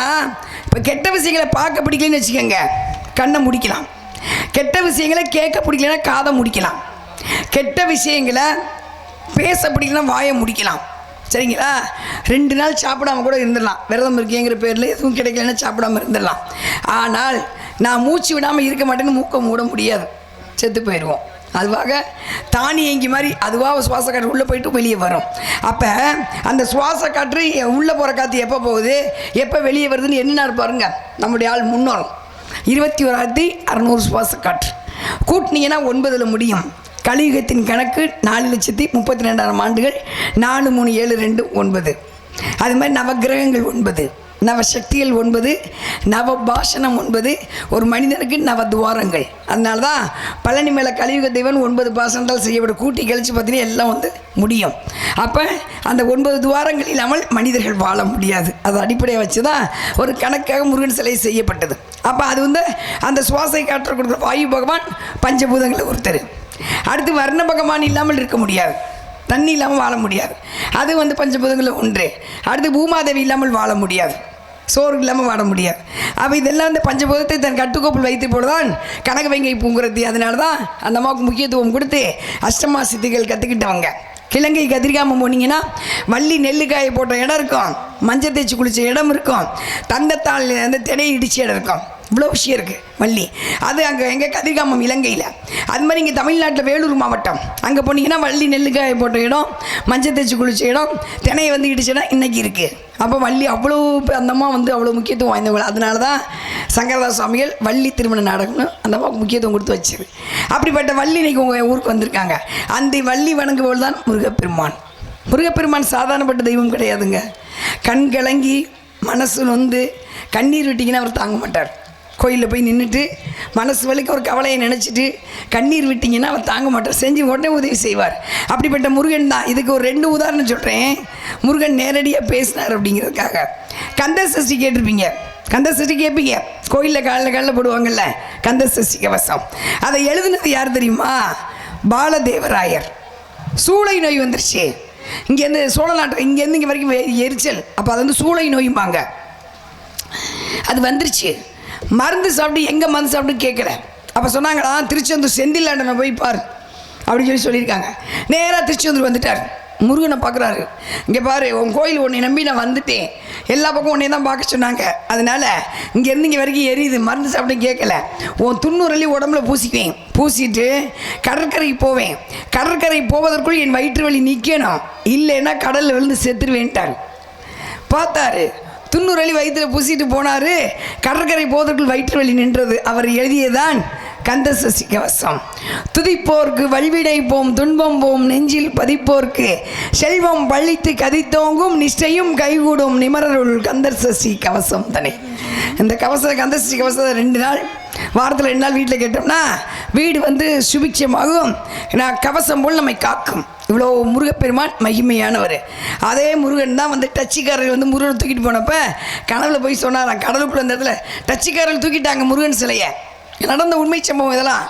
இப்போ கெட்ட விஷயங்களை பார்க்க பிடிக்கலன்னு வச்சுக்கோங்க, கண்ணை முடிக்கலாம். கெட்ட விஷயங்களை கேட்க பிடிக்கலன்னா காதை முடிக்கலாம். கெட்ட விஷயங்களை பேச பிடிக்கலன்னா வாயை முடிக்கலாம். சரிங்களா? 2 நாள் சாப்பிடாம கூட இருந்துடலாம், விரதம் இருக்கேங்கிற பேரில் எதுவும் கிடைக்கலன்னா சாப்பிடாமல் இருந்துடலாம். ஆனால் நான் மூச்சு விடாமல் இருக்க மாட்டேன்னு மூக்க மூட முடியாது, செத்து போயிடுவோம். அதுவாக தானியங்கி மாதிரி அதுவாக சுவாச காற்று உள்ளே போயிட்டு வெளியே வரும். அப்போ அந்த சுவாச காற்று உள்ளே போகிற காற்று எப்போ போகுது, எப்போ வெளியே வருதுன்னு என்ன பாருங்க. நம்முடைய ஆள் முன்னோர் 21,600 சுவாச காற்று கூட்டினீங்கன்னா 9ல் முடியும். கலியுகத்தின் கணக்கு 4,32,000 ஆண்டுகள். 4, 3, 7, 2, 9. அது மாதிரி நவகிரகங்கள் 9, நவசக்திகள் 9, நவபாஷணம் 9, ஒரு மனிதனுக்கு நவதுவாரங்கள். அதனால தான் பழனி மேலே கலியுக தெய்வன் 9 பாசனத்தால் செய்யப்படும். கூட்டி கழிச்சு பார்த்தீங்கன்னா எல்லாம் வந்து முடியும். அப்போ அந்த 9 துவாரங்கள் இல்லாமல் மனிதர்கள் வாழ முடியாது. அதை அடிப்படையாக வச்சு தான் ஒரு கணக்காக முருகன் சிலை செய்யப்பட்டது. அப்போ அது வந்து அந்த சுவாசை காற்று கொடுக்குற வாயு பகவான் பஞ்சபூதங்களில் ஒருத்தர். அடுத்து வர்ண பகவான் இல்லாமல் இருக்க முடியாது, தண்ணி இல்லாமல் வாழ முடியாது, அது வந்து பஞ்சபூதங்களில் ஒன்று. அடுத்து பூமாதேவி இல்லாமல் வாழ முடியாது, சோறு இல்லாமல் வாழ முடியாது. அப்போ இதெல்லாம் வந்து பஞ்சபூதத்தை தன் கட்டுக்கோப்பில் வைத்து போடுதான் கனக வெங்கை பூங்குறத்தி. அதனால தான் அந்த அம்மாவுக்கு முக்கியத்துவம் கொடுத்து அஷ்டமா சித்திகள் கற்றுக்கிட்டவங்க. கிழங்கை கத்திரிக்காமல் போனீங்கன்னா வள்ளி நெல்லுக்காயை போட்ட இடம் இருக்கும், மஞ்சள் தேய்ச்சி குளித்த இடம் இருக்கும், தந்தத்தால் அந்த தினையை இடித்த இடம் இருக்கும். இவ்வளோ விஷயம் இருக்குது வள்ளி. அது அங்கே எங்கள் கதிர்காமம் இலங்கையில். அது மாதிரி இங்கே தமிழ்நாட்டில் வேலூர் மாவட்டம் அங்கே போனீங்கன்னா வள்ளி நெல்லுக்காயை போட்ட இடம், மஞ்சள் தேய்ச்சி குளிச்ச இடம், தினையை வந்து இடிச்ச இடம் இன்றைக்கி இருக்குது. அப்போ வள்ளி அவ்வளோ அந்தம்மா வந்து அவ்வளோ முக்கியத்துவம் வாய்ந்தவங்க. அதனால தான் சங்கரதாஸ் சுவாமிகள் வள்ளி திருமண நாடகம்னு அந்த அம்மாவுக்கு முக்கியத்துவம் கொடுத்து வச்சது. அப்படிப்பட்ட வள்ளி இன்றைக்கி உங்கள் ஊருக்கு வந்திருக்காங்க. அந்த வள்ளி வணங்குவோல் தான் முருகப்பெருமான். முருகப்பெருமான் சாதாரணப்பட்ட தெய்வம் கிடையாதுங்க. கண் கலங்கி மனசு நொந்து கண்ணீர் விட்டிங்கன்னா அவர் தாங்க மாட்டார். கோயிலில் போய் நின்றுட்டு மனசு வலிக்க ஒரு கவலையை நினச்சிட்டு கண்ணீர் விட்டிங்கன்னா அவர் தாங்க மாட்டார், செஞ்சு உடனே உதவி செய்வார். அப்படிப்பட்ட முருகன் தான். இதுக்கு ஒரு 2 உதாரணம் சொல்கிறேன். முருகன் நேரடியாக பேசினார் அப்படிங்கிறதுக்காக. கந்த சஷ்டி கேட்டிருப்பீங்க, கந்த சஷ்டி கேட்பீங்க, கோயிலில் காலையில் போடுவாங்கல்ல கந்த சஷ்டி கவசம். அதை எழுதுனது யார் தெரியுமா? பாலதேவராயர். சூளை நோய் வந்துருச்சு இங்கேருந்து, சோழ நாட்டு இங்கேருந்து இங்கே வரைக்கும் எரிச்சல், அப்போ அது வந்து சூளை நோயும்பாங்க. அது வந்துருச்சு, மருந்து சாப்பிட்டு எங்கே மருந்து சாப்பிட்டு கேட்கல. அப்போ சொன்னாங்களா திருச்செந்தூர் செந்திலாண்டனை போய் பார் அப்படின்னு சொல்லியிருக்காங்க. நேராக திருச்செந்தூர் வந்துட்டார். முருகனை பார்க்குறாரு. இங்கே பாரு, உன் கோயில் உன்னை நம்பி நான் வந்துட்டேன், எல்லா பக்கம் உன்னை தான் பார்க்க சொன்னாங்க, அதனால் இங்கேருந்து இங்கே வரைக்கும் எரியுது, மருந்து சாப்பிட்டு கேட்கல, உன் 90 அள்ளி உடம்புல பூசிக்குவேன், பூசிட்டு கடற்கரைக்கு போவேன், கடற்கரை போவதற்குள் என் வயிற்று வலி நிற்கணும், இல்லைன்னா கடலில் விழுந்து செத்துருவேன்ட்டார். பார்த்தாரு, 90 அள்ளி வயிற்றில் பூசிட்டு போனார், கடற்கரை போவதற்குள் வயிற்று வலி நின்றது. அவர் எழுதியதான் கந்த சஷ்டி கவசம். துதிப்போர்க்கு வழிவிடைப்போம், துன்பம் போம், நெஞ்சில் பதிப்போர்க்கு செல்வம் பழித்து கதித்தோங்கும், நிஷ்டையும் கைகூடும் நிமரருள் கந்தர் சஷ்டி கவசம் தானே. இந்த கவசம் கந்த சஷ்டி கவசத்தை 2 நாள் வாரத்தில் 2 நாள் வீட்டில் கேட்டோம்னா வீடு வந்து சுபிட்சமாகும், நான் கவசம் போல் நம்மை காக்கும். இவ்வளோ முருகப்பெருமான் மகிமையானவர். அதே முருகன் தான் வந்து டச்சிக்காரர்கள் வந்து முருகனை தூக்கிட்டு போனப்போ கனவுல போய் சொன்னாராம், கடலுக்குள்ள அந்த இடத்துல டச்சிக்காரர்கள் தூக்கிட்டாங்க முருகன் சிலையை. நடந்த உண்மை சம்பவம் இதெல்லாம்.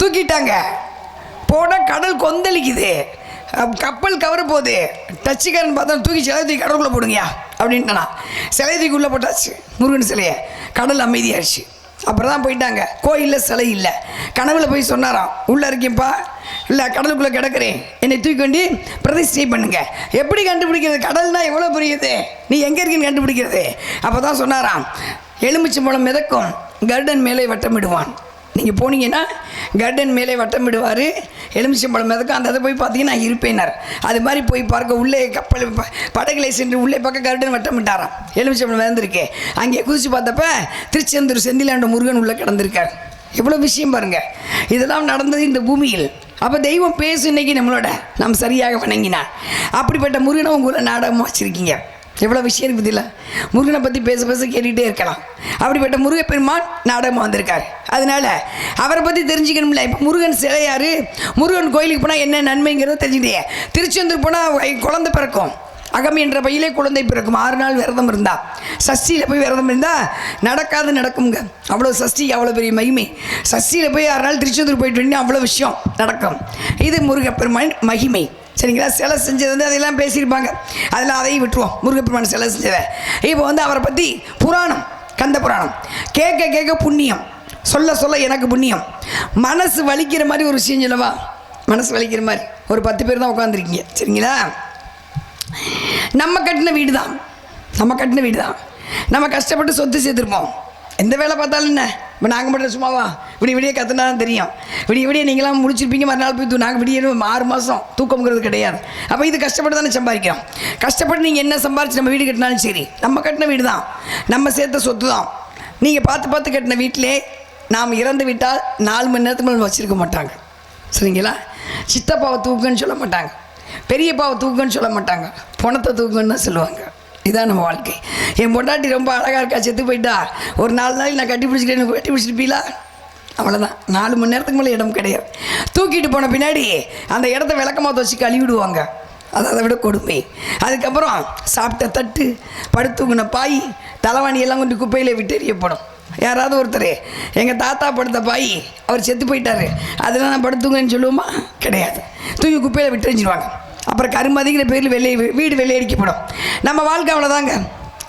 தூக்கிட்டாங்க, போனால் கடல் கொந்தளிக்குது, கப்பல் கவர போகுது. டச்சுக்காரன் பார்த்தா தூக்கி சிலை தூக்கி கடலுக்குள்ளே போடுங்கயா அப்படின்ட்டானா. சிலை தூக்கி உள்ளே போட்டாச்சு முருகன் சிலையை, கடல் அமைதியாச்சு. அப்புறம் தான் போயிட்டாங்க. கோயிலில் சிலை இல்லை. கனவுல போய் சொன்னாராம், உள்ளே இருக்கேன்ப்பா, இல்லை கடலுக்குள்ளே கிடக்கிறேன், என்னை தூக்கி கொண்டு பிரதிஷ்டை பண்ணுங்க. எப்படி கண்டுபிடிக்கிறது? கடல்னா எவ்வளோ பெரியது, நீ எங்கே இருக்கீன்னு கண்டுபிடிக்கிறது? அப்போ தான் சொன்னாராம், எலுமிச்சம்பழம் மிதக்கும், கர்டன் மேலே வட்டமிடுவான். நீங்கள் போனீங்கன்னா கர்டன் மேலே வட்டமிடுவார், எலுமிச்சம்பழம் மிதக்கும், அந்த அதை போய் பார்த்தீங்கன்னா நான் இருப்பேனார். அது மாதிரி போய் பார்க்க உள்ளே கப்பல் படகுலை சென்று உள்ளே பார்க்க கர்டன் வட்டமிட்டாராம். எலுமிச்சம்பழம் மிதந்திருக்கு. அங்கே குதிச்சு பார்த்தப்ப திருச்செந்தூர் செந்திலாண்ட முருகன் உள்ளே கிடந்திருக்கார். எவ்வளோ விஷயம் பாருங்கள். இதெல்லாம் நடந்தது இந்த பூமியில். அப்போ தெய்வம் பேசு இன்னைக்கு நம்மளோட, நாம் சரியாக வணங்கினார். அப்படிப்பட்ட முருகனை உங்களை நாடகமாக வச்சுருக்கீங்க. எவ்வளோ விஷயம் இருக்குது இல்லை? முருகனை பற்றி பேச பேச கேட்டுகிட்டே இருக்கலாம். அப்படிப்பட்ட முருகப்பெருமான் நாடகமாக வந்திருக்கார். அதனால் அவரை பற்றி தெரிஞ்சுக்கணும்ல. இப்போ முருகன் சிலை யார், முருகன் கோயிலுக்கு போனால் என்ன நன்மைங்கிறத தெரிஞ்சுக்கிட்டே. திருச்செந்தூர் போனால் குழந்தை பிறக்கும், அகம் என்ற பையிலே குழந்தை பிறக்கும். 6 நாள் விரதம் இருந்தால், சஷ்டியில் போய் விரதம் இருந்தால் நடக்காது நடக்குங்க. அவ்வளோ சஷ்டி, அவ்வளோ பெரிய மகிமை. சஷ்டியில் போய் 6 நாள் திருச்செந்தூர் போயிட்டு வந்தீங்கன்னா அவ்வளோ விஷயம் நடக்கும். இது முருகப்பெருமான் மகிமை. சரிங்களா? சிலை செஞ்சது வந்து அதெல்லாம் பேசியிருப்பாங்க, அதில் அதையும் விட்டுருவோம். முருகப்பெருமான் சிலை செஞ்சதை. இப்போ வந்து அவரை பற்றி புராணம், கந்த புராணம் கேட்க கேட்க புண்ணியம், சொல்ல சொல்ல எனக்கு புண்ணியம். மனசு வலிக்கிற மாதிரி ஒரு விஷயம் சொல்லவா? மனசு வலிக்கிற மாதிரி ஒரு 10 பேர் தான் உட்காந்துருக்கீங்க. சரிங்களா? நம்ம கட்டின வீடு தான், நம்ம கஷ்டப்பட்டு சொத்து சேர்த்துருப்போம். எந்த வேலை பார்த்தாலும் என்ன, இப்போ நாங்கள் மட்டும் சும்மாவா விடிய கற்றுனா தான் தெரியும். விடிய நீங்களாம் முடிச்சிருப்பீங்க, மறுநாள் போய் நாங்கள் விடிய 6 மாதம் தூக்கம்ங்கிறது கிடையாது. அப்போ இது கஷ்டப்பட்டு தானே சம்பாதிக்கிறோம். கஷ்டப்பட்டு நீங்கள் என்ன சம்பாரிச்சு நம்ம வீடு கட்டினாலும் சரி, நம்ம கட்டின வீடு தான், நம்ம சேர்த்த சொத்து தான். நீங்கள் பார்த்து கட்டின வீட்டிலே நாம் இறந்து விட்டால் 4 மணி நேரத்துக்கு மேலே வச்சுருக்க மாட்டாங்க. சரிங்களா? சித்தப்பாவை தூக்குன்னு சொல்ல மாட்டாங்க, பெரியப்பாவை தூக்குன்னு சொல்ல மாட்டாங்க, பணத்தை தூக்குன்னு தான் சொல்லுவாங்க. இதான் நம்ம வாழ்க்கை. என் பொண்டாட்டி ரொம்ப அழகாக இருக்கா, செத்து போயிட்டா, ஒரு 4 நாளைக்கு நான் கட்டி பிடிச்சிக்கிறேன், கட்டி பிடிச்சிருப்பீங்களா? அவ்வளோதான். 4 மணி நேரத்துக்கு மேலே இடம் கிடையாது. தூக்கிட்டு போன பின்னாடி அந்த இடத்த விளக்கமாக வச்சு கழுவிடுவாங்க. அதை விட கொடுமை. அதுக்கப்புறம் சாப்பிட்ட தட்டு, படுத்துங்கின பாய், தலைவாணி எல்லாம் கொண்டு குப்பையில் விட்டு எறியப்படும். யாராவது ஒருத்தர் எங்கள் தாத்தா படுத்த பாய், அவர் செத்து போயிட்டார், அதெல்லாம் நான் படுத்துங்கன்னு சொல்லுவோமா? கிடையாது. தூக்கி குப்பையில் விட்டு எறிஞ்சிடுவாங்க. அப்புறம் கருமதிங்கிற பேரில் வீடு வெள்ளையடிக்கப்படும். நம்ம வாழ்க்கை அவ்வளோதாங்க.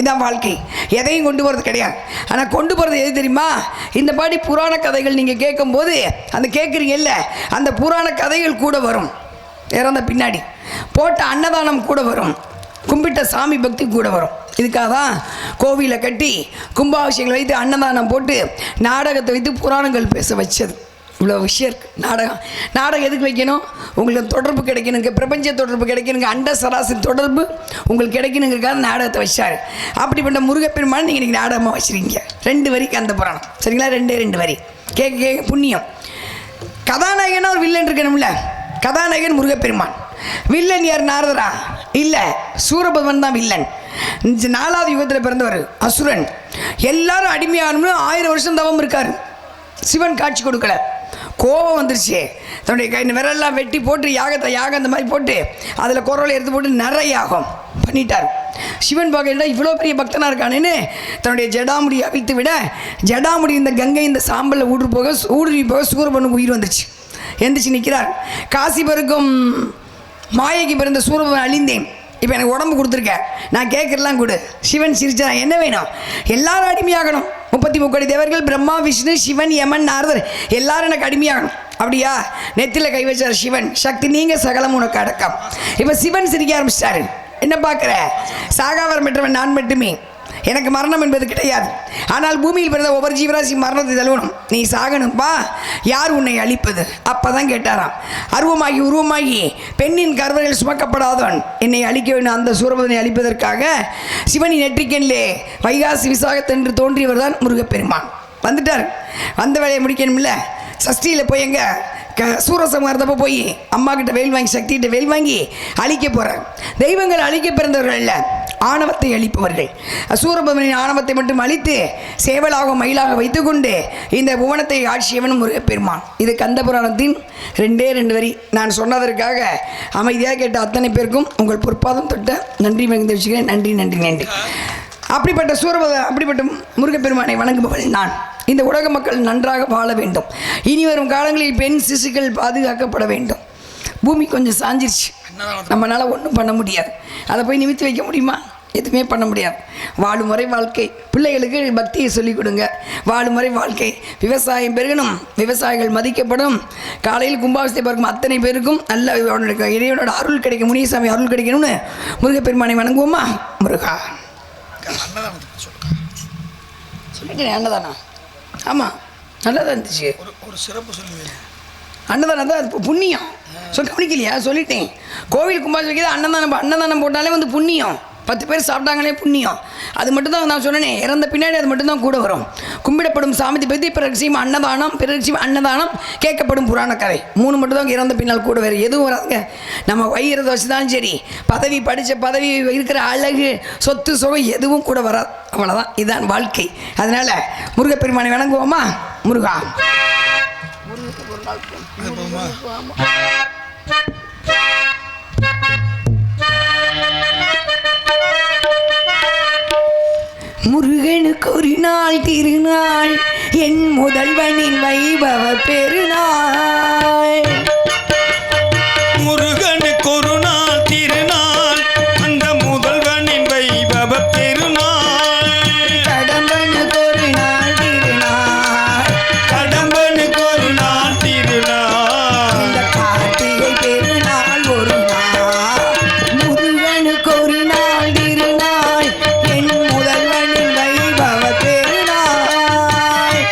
இதான் வாழ்க்கை. எதையும் கொண்டு போகிறது கிடையாது. ஆனால் கொண்டு போகிறது எது தெரியுமா? இந்த பாடி புராண கதைகள் நீங்கள் கேட்கும்போது, அந்த கேட்குறீங்க இல்லை, அந்த புராண கதைகள் கூட வரும். இறந்த பின்னாடி போட்ட அன்னதானம் கூட வரும், கும்பிட்ட சாமி பக்தி கூட வரும். இதுக்காக தான் கோவிலை கட்டி கும்பாபிஷேகங்கள் வைத்து அன்னதானம் போட்டு நாடகத்தை வைத்து புராணங்கள் பேச வச்சது. இவ்வளோ விஷயம் இருக்குது. நாடகம் எதுக்கு வைக்கணும்? உங்களுக்கு தொடர்பு கிடைக்கணுங்க, பிரபஞ்ச தொடர்பு கிடைக்கணுங்க, அண்ட சராசரி தொடர்பு உங்களுக்கு கிடைக்கணுங்கிறதுக்காக நாடகத்தை வச்சார். அப்படிப்பட்ட முருகப்பெருமான் நீங்கள் இன்றைக்கி நாடகமாக வச்சுருக்கீங்க. 2 வரி கந்த புராணம். சரிங்களா? 2 வரி கேட்க புண்ணியம். கதாநாயகனா ஒரு வில்லன் இருக்கணும்ல. கதாநாயகன் முருகப்பெருமான். வில்லன் யார்? நாரதரா? இல்லை, சூரபத்மன் தான் வில்லன். 4வது யுகத்தில் பிறந்தவர் அசுரன். எல்லாரும் அடிமையானு 1000 வருஷம் தவம் இருக்காரு. சிவன் காட்சி கொடுக்கல. கோபம் வந்துருச்சு. தன்னுடைய கை விரலாம் வெட்டி போட்டு யாகம் அந்த மாதிரி போட்டு அதில் குரலை எடுத்து போட்டு நிறைய யாகம் பண்ணிட்டார். சிவன் பார்க்க இவ்வளோ பெரிய பக்தனாக இருக்கானேன்னு தன்னுடைய ஜடாமுடி அவிழ்த்து விட, ஜடாமுடி இந்த கங்கை இந்த சாம்பலில் ஊடுருவி போக சூரபனுக்கு உயிர் வந்துச்சு. எந்திரிச்சு நிற்கிறார். காசி பெருக்கும் மாயைக்கு பிறந்த சூரபன் அழிந்தேன், இப்போ எனக்கு உடம்பு கொடுத்துருக்க, நான் கேட்குறலாம் கொடு. சிவன் சிரிச்சா, என்ன வேணும்? எல்லாரும் அடிமையாகணும். 33 தேவர்கள், பிரம்மா, விஷ்ணு, சிவன், யமன், நாரதர் எல்லாரும் எனக்கு அடிமையாகணும். அப்படியா? நெத்தில கை வச்சார் சிவன். சக்தி நீங்க சகலம் உனக்கு அடக்கம். இப்போ சிவன் சிரிக்க ஆரம்பிச்சிட்டாரு. என்ன பார்க்குற? சாகாவரம் பெற்றவன் நான் மட்டுமே, எனக்கு மரணம் என்பது கிடையாது. ஆனால் பூமியில் பிறந்த ஒவ்வொரு ஜீவராசி மரணத்தை தழுவணும். நீ சாகணும்பா, யார் உன்னை அழிப்பது? அப்போ தான் கேட்டாராம். அருவமாகி உருவமாகி பெண்ணின் கருவறையில் சுமக்கப்படாதவன் என்னை அழிக்க வேண்டும். அந்த சூரபதனை அழிப்பதற்காக சிவனின் நெற்றிக்கண்ணிலே வைகாசி விசாகத்தென்று தோன்றியவர் தான் முருகப்பெருமான். வந்துட்டார். வந்த வேலையை முடிக்கணும்ல. சஷ்டியில் போய் எங்க சூரசம்ஹாரத்தப்போ போய் அம்மா கிட்ட வேல் வாங்கி, சக்திகிட்ட வேல் வாங்கி அழிக்க போகிறார். தெய்வங்கள் அழிக்க பிறந்தவர்கள் அல்ல, ஆணவத்தை அழிப்பவர்கள். சூரபத்மனின் ஆணவத்தை மட்டும் அழித்து சேவலாக மயிலாக வைத்துக்கொண்டு இந்த புவனத்தை ஆட்சியவனும் முருகப்பெருமான். இது கந்த புராணத்தின் 2 வரி. நான் சொன்னதற்காக அமைதியாக கேட்ட அத்தனை பேருக்கும் உங்கள் பொற்பாதம் தொட்ட நன்றி மிகுந்த வச்சுக்கிறேன். நன்றி நன்றி நன்றி. அப்படிப்பட்ட முருகப்பெருமானை வணங்குபவள் நான். இந்த உலக மக்கள் நன்றாக வாழ வேண்டும். இனி வரும் காலங்களில் பெண் சிசுக்கள் பாதுகாக்கப்பட வேண்டும். பூமி கொஞ்சம் சாஞ்சிருச்சு, நம்மளால் ஒன்றும் பண்ண முடியாது. அதை போய் நிமித்தி வைக்க முடியுமா? எதுவுமே பண்ண முடியாது. வாழும் முறை வாழ்க்கை. பிள்ளைகளுக்கு பக்தியை சொல்லிக் கொடுங்க. வாழும் முறை வாழ்க்கை. விவசாயம் பெருகணும், விவசாயிகள் மதிக்கப்படும். காலையில் கும்பாபிஷேகத்தை பார்க்கும் அத்தனை பேருக்கும் நல்ல இறைவனோட அருள் கிடைக்கும், முனியசாமி அருள் கிடைக்கணும்னு முருகப்பெருமானை வணங்குவோமா? முருகா சொல்லிட்டேன். அன்னதானா? ஆமாம், நல்லா தான் இருந்துச்சு. ஒரு சிறப்பு சொல்லுவேன். அன்னதானம் தான் அது புண்ணியம். கவனிக்கலையா? சொல்லிட்டேன். கோவில் கும்பாபிஷேகம் அன்னதானம் போட்டாலே வந்து புண்ணியம். 10 பேர் சாப்பிட்டாங்களே புண்ணியம். அது மட்டும்தான் நான் சொன்னேன். இறந்த பின்னாடி அது மட்டும்தான் கூட வரும். கும்பிடப்படும் சாமி பற்றி பிறகு அன்னதானம், பிறகு அன்னதானம், கேட்கப்படும் புராண கதை 3 மட்டும்தான் இறந்த பின்னால் கூட வேறு எதுவும் வராதுங்க. நம்ம வயிறதை வச்சு தான் சரி, பதவி, படித்த பதவி, இருக்கிற அழகு, சொத்து, சுகம் எதுவும் கூட வராது. அவ்வளோதான். இதுதான் வாழ்க்கை. அதனால் முருகப்பெருமானை வணங்குவோமா? முருகா முருகனுக்கு ஒரு நாள் திருநாள், என் முதல்வனின் வைபவ பெருநாள். முருகனுக்கு ஒரு நாள் திருநாள், அந்த முதல்வனின் வைபவ பெருநாள். கடம்பனுக்கு ஒரு நாள் திருநாள், கடம்பனுக்கு ஒரு நாள் திருநாள். இந்த கார்த்திகை பெருநாள் ஒரு நாள். முருகனுக்கு ஒரு நாள் திருநாள், என் முதல்வனின் வைபவ பெருநாள்.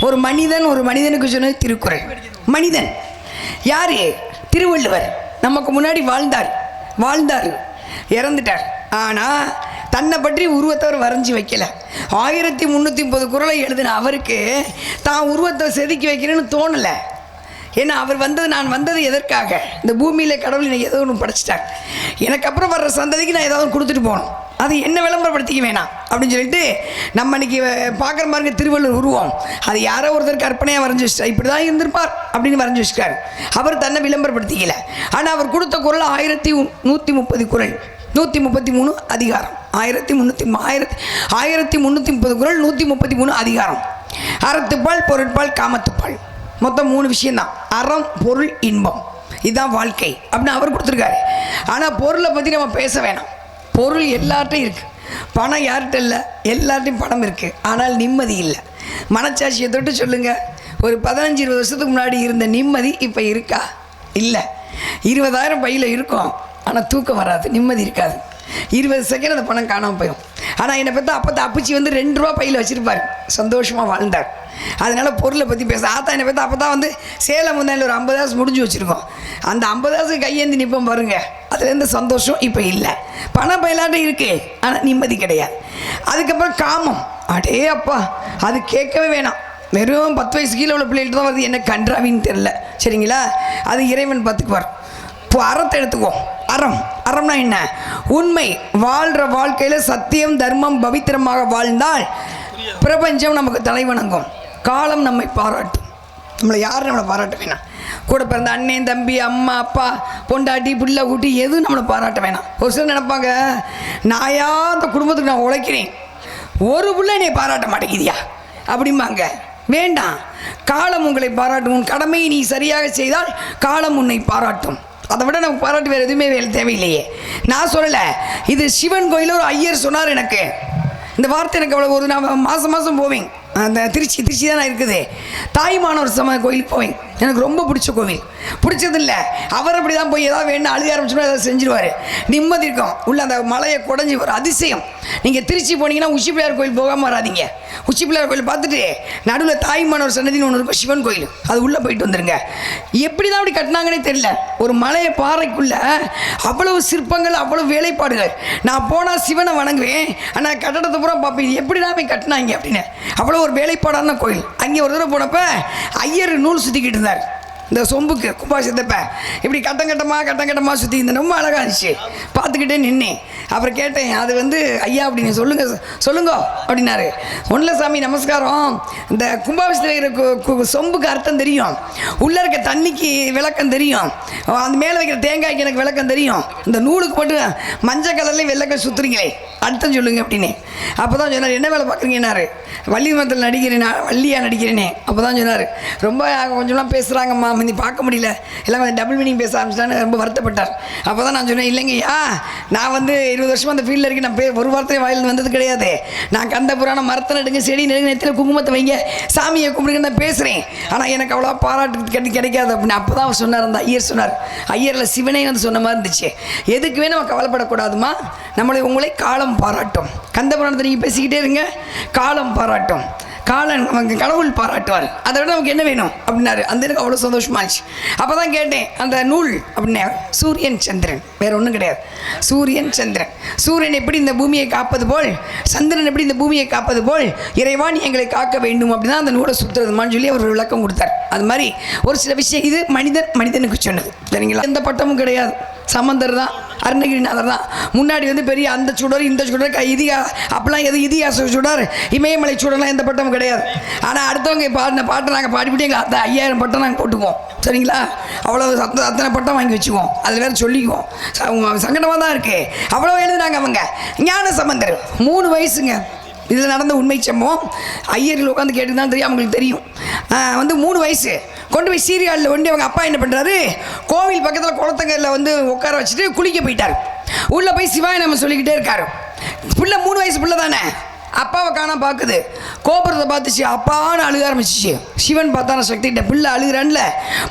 ஒரு மனிதனுக்கு சொன்னது திருக்குறள். மனிதன் யாரு? திருவள்ளுவர். நமக்கு முன்னாடி வாழ்ந்தார், இறந்துட்டார். ஆனால் தன்னை பற்றி உருவத்தவர் வரைஞ்சி வைக்கல. 1330 குறளை எழுதின அவருக்கு தான் உருவத்தை செதுக்கி வைக்கிறேன்னு தோணலை. ஏன்னா அவர் நான் வந்தது எதற்காக? இந்த பூமியில் கடவுள் எனக்கு ஏதோ ஒன்று படைச்சிட்டாங்க, எனக்கு அப்புறம் வர்ற சந்ததிக்கு நான் ஏதாவது கொடுத்துட்டு போகணும், அது என்ன விளம்பரப்படுத்திக்க வேணாம் அப்படின்னு சொல்லிட்டு நம்ம இன்னைக்கு பார்க்குற மாதிரி திருவள்ளுவர் உருவம் அது யாரோ ஒருத்தர் கற்பனையாக வரைஞ்சி வச்சிட்டார், இப்படி தான் இருந்திருப்பார் அப்படின்னு வரைஞ்சி வச்சுட்டார். அவர் தன்னை விளம்பரப்படுத்திக்கல. ஆனால் அவர் கொடுத்த குறள் 1130 குறள், 133 அதிகாரம், 1330 குறள், 133 அதிகாரம். அறத்துப்பால், பொருட்பால், காமத்துப்பால், மொத்தம் 3 விஷயம்தான். அறம், பொருள், இன்பம், இதுதான் வாழ்க்கை அப்படின்னு அவர் கொடுத்துருக்காரு. ஆனால் பொருளை பற்றி நம்ம பேச வேணாம். பொருள் எல்லார்ட்டையும் இருக்குது, பணம் யார்கிட்ட இல்லை, எல்லார்ட்டையும் பணம் இருக்குது. ஆனால் நிம்மதி இல்லை. மனச்சாட்சியை தொட்டு சொல்லுங்கள், ஒரு 15-20 வருஷத்துக்கு முன்னாடி இருந்த நிம்மதி இப்போ இருக்கா? இல்லை. 20,000 பையில் இருக்கும், ஆனால் தூக்கம் வராது, நிம்மதி இருக்காது. 20 செகண்ட் அந்த பணம் காணாமல் போயிடும். ஆனால் என்னை பார்த்தா அப்போ அப்பச்சி வந்து 2 ரூபா பையில் வச்சுருப்பார், சந்தோஷமாக வாழ்ந்தார். அதனால் பொருளை பற்றி பேச ஆத்தா என்னை பார்த்தா அப்போ தான் வந்து சேலம் முந்தாயில் ஒரு 50,000 முடிஞ்சு வச்சுருக்கோம். அந்த 50,000 கையேந்தி நிற்போம் பாருங்க, அதுலேருந்து சந்தோஷம் இப்போ இல்லை. பணம் பயிலாட்டம் இருக்குது, ஆனால் நிம்மதி கிடையாது. அதுக்கப்புறம் காமம், அடே அப்பா அது கேட்கவே வேணாம். வெறும் 10 வயசு கீழே உள்ள பிள்ளைகிட்ட தான் வருது, என்ன கன்றாவின்னு தெரில, சரிங்களா? அது இறைவன் பார்த்துக்குவார். இப்போ அறத்தை எடுத்துக்குவோம். அறம்னா என்ன? உண்மை, வாழ்கிற வாழ்க்கையில் சத்தியம், தர்மம், பவித்திரமாக வாழ்ந்தால் பிரபஞ்சம் நமக்கு தலைவணங்கும், காலம் நம்மை பாராட்டும். நம்மளை பாராட்ட வேணாம். கூட பிறந்த அண்ணன், தம்பி, அம்மா, அப்பா, பொண்டாட்டி, பிள்ளை, குட்டி எதுவும் நம்மளை பாராட்ட வேணாம். ஒரு சிலர் நினைப்பாங்க, நாயா அந்த குடும்பத்துக்கு நான் உழைக்கிறேன், ஒரு பிள்ளை என்னை பாராட்ட மாட்டேங்குதியா அப்படிம்பாங்க. வேண்டாம், காலம் உங்களை பாராட்டும். உன் கடமையை நீ சரியாக செய்தால் காலம் உன்னை பாராட்டும். அதை விட நமக்கு பாராட்டு வேறு எதுவுமே தேவையில்லையே. நான் சொல்லலை, இது சிவன் கோயிலில் ஒரு ஐயர் சொன்னார். எனக்கு இந்த வார்த்தை எனக்கு அவ்வளோ ஒரு நான் மாதம் போவேன். அந்த திருச்சி தான் இருக்குது. தாய்மானவர் கோயிலுக்கு போவேன். எனக்கு ரொம்ப பிடிச்ச கோவில். பிடிச்சதில்லை, அவர் அப்படி தான் போய் ஏதாவது வேணும் அழுக ஆரம்பிச்சுன்னா ஏதாவது செஞ்சுருவார். நிம்மதி இருக்கும். உள்ள அந்த மலையை குடஞ்சி ஒரு அதிசயம். நீங்கள் திருச்சி போனீங்கன்னா உச்சி பிள்ளையார் கோயில் போகாமல் வராதிங்க. உச்சி பிள்ளையார் கோயில் பார்த்துட்டு நடுவில் தாய்மானவர் சன்னதின்னு ஒன்று இருக்கும், சிவன் கோயில், அது உள்ளே போயிட்டு வந்துருங்க. எப்படி தான் அப்படி கட்டினாங்கன்னே தெரியல. ஒரு மலையை பாறைக்குள்ளே அவ்வளவு சிற்பங்கள், அவ்வளவு வேலைப்பாடுகள். நான் போனால் சிவனை வணங்குவேன், ஆனால் கட்டடத்தை பூரா பார்ப்பேன், எப்படி தான் போய் கட்டினாங்க அப்படின்னு. அவ்வளோ ஒரு வேலைப்பாடான கோயில். அங்கே ஒரு தடவை போனப்போ ஐயர் நூல் சுற்றிக்கிட்டு இருந்தார். இந்த சொம்புக்கு கும்பாசத்தப்ப இப்படி கட்டங்கட்டமாக சுற்றி இந்த ரொம்ப அழகாக இருந்துச்சு. பார்த்துக்கிட்டே நின்னேன். அப்புறம் கேட்டேன், அது வந்து ஐயா அப்படின்னு சொல்லுங்க அப்படின்னாரு. ஒன்றில் சாமி நமஸ்காரம், இந்த கும்பாபிஷத்தில் இருக்கிற சொம்புக்கு அர்த்தம் தெரியும், உள்ளே இருக்க தண்ணிக்கு விளக்கம் தெரியும், அந்த மேலே வைக்கிற தேங்காய்க்கு எனக்கு விளக்கம் தெரியும், இந்த நூலுக்கு மட்டும் மஞ்சள் கலர்லேயும் வெள்ளைக்கல் சுற்றுறீங்களே அர்த்தம் சொல்லுங்க அப்படின்னு. அப்போ தான் சொன்னார், என்ன வேலை பார்க்குறீங்கன்னாரு. வள்ளி மரத்தில் வள்ளியாக நடிக்கிறேனே. அப்போ தான் சொன்னார், ரொம்ப கொஞ்சம்லாம் பேசுகிறாங்கம்மா, நீ பார்க்க முடியல, எல்லாம் கொஞ்சம் டபுள் மீனிங் பேச ஆரம்பிச்சிட்டான்னு ரொம்ப வருத்தப்பட்டார். அப்போ தான் நான் சொன்னேன், இல்லைங்கய்யா, நான் வந்து 20 வருஷமாக அந்த ஃபீல்டில் இருக்கேன், நான் ஒரு வார்த்தையும் வாயில் வந்தது கிடையாது. நான் கந்த புராணம், மரத்தை நடுங்க, செடி நடுங்க, நெத்தியில் குங்குமத்தை வைங்க, சாமியை கும்பிடுங்க தான் பேசுகிறேன். ஆனால் எனக்கு அவ்வளோ பாராட்டு கிடைக்காது அப்படின்னு. அப்போ தான் அவர் சொன்னார், அந்த ஐயர் சொன்னார். ஐயரில் சிவனே வந்து சொன்ன மாதிரி இருந்துச்சு. எதுக்குமே நம்ம கவலைப்படக்கூடாதுமா, உங்களை காலம் பாராட்டும். கந்த புராணத்தை நீங்கள் பேசிக்கிட்டே இருங்க, காலம் பாராட்டும், கடவுள் பாராட்டுவார். அதை விட நமக்கு என்ன வேணும் அப்படின்னாரு. அந்த எனக்கு அவ்வளோ சந்தோஷமாச்சு. அப்போ தான் கேட்டேன், அந்த நூல் அப்படின்னா சூரியன் சந்திரன், வேற ஒன்றும் கிடையாது. சூரியன் சந்திரன். சூரியன் எப்படி இந்த பூமியை காப்பது போல், சந்திரன் எப்படி இந்த பூமியை காப்பது போல் இறைவன் எங்களை காக்க வேண்டும் அப்படின்னா அந்த நூலை சுற்றுறதுமான்னு சொல்லி அவர் விளக்கம் கொடுத்தார். அது மாதிரி ஒரு சில விஷயம் இது மனிதனுக்கு சொன்னது, சரிங்களா? எந்த பட்டமும் கிடையாது. சமந்தர் தான், அருணகிரிநாதர் தான். முன்னாடி வந்து பெரிய அந்த சுடர் இந்த சுடர் அப்பெல்லாம் எது இதிகாச சுடர், இமயமலை சுடர்லாம் எந்த பட்டமும் கிடையாது. ஆனால் அடுத்தவங்க பாடின பாட்டை நாங்கள் பாடிவிட்டு எங்களை 5000 பட்டம் நாங்கள் போட்டுக்குவோம், சரிங்களா? அவ்வளோ அத்தனை பட்டம் வாங்கி வச்சுக்குவோம், அதில் வேறு சொல்லிக்குவோம். சங்கடமாக தான் இருக்குது. அவ்வளோ எழுதுனாங்க அவங்க. ஞான சம்பந்தர் 3 வயசுங்க. இதில் நடந்த உண்மை சம்பவம். ஐயர்கள் உட்காந்து கேட்டு தான் தெரியும், அவங்களுக்கு தெரியும். வந்து 3 வயசு கொண்டு போய் சீரியாலில் கொண்டு அவங்க அப்பா என்ன பண்ணுறாரு, கோவில் பக்கத்தில் குளத்தங்கரில் வந்து உட்கார வச்சுட்டு குளிக்க போயிட்டார். உள்ளே போய் சிவாய நம்ம சொல்லிக்கிட்டே இருக்காரு. பிள்ளை 3 வயசு பிள்ளை தானே, அப்பாவை காண பார்க்குது. கோபுரத்தை பார்த்துச்சு, அப்பான்னு அழுக ஆரம்பிச்சிச்சு. சிவன் பார்த்தான சக்திகிட்ட, பிள்ளை அழுகிறான்ல,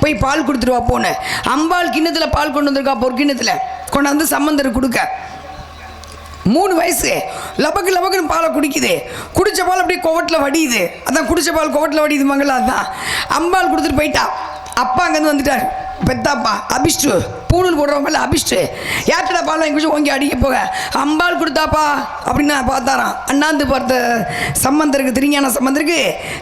போய் பால் கொடுத்துருவா போன்னு. அம்பாள் கிண்ணத்தில் பால் கொண்டு வந்திருக்கா, பொற்கிண்ணத்தில் கொண்டாந்து சம்பந்தர் கொடுக்க. 3 வயசு லபக்கு லபக்குன்னு பாலை குடிக்குது. குடித்த பால் அப்படியே கோவட்டில் வடியுது. அதான் குடித்த பால் கோவட்டில் வடியுது மங்களா. அதுதான் அம்பாள் கொடுத்துட்டு போயிட்டா. அப்பா அங்கேருந்து வந்துட்டார். பெத்தாப்பா அபிஷ்டு பூணூல் போடுறவங்கள அபிஷ்டு ஏற்றடா பால் வாங்கி குடிச்சு ஓங்கி அடிக்க போக அம்பாள் கொடுத்தாப்பா அப்படின்னு பார்த்தாராம். அண்ணாந்து பார்த்த சம்பந்தருக்கு, திருஞான சம்பந்தருக்கு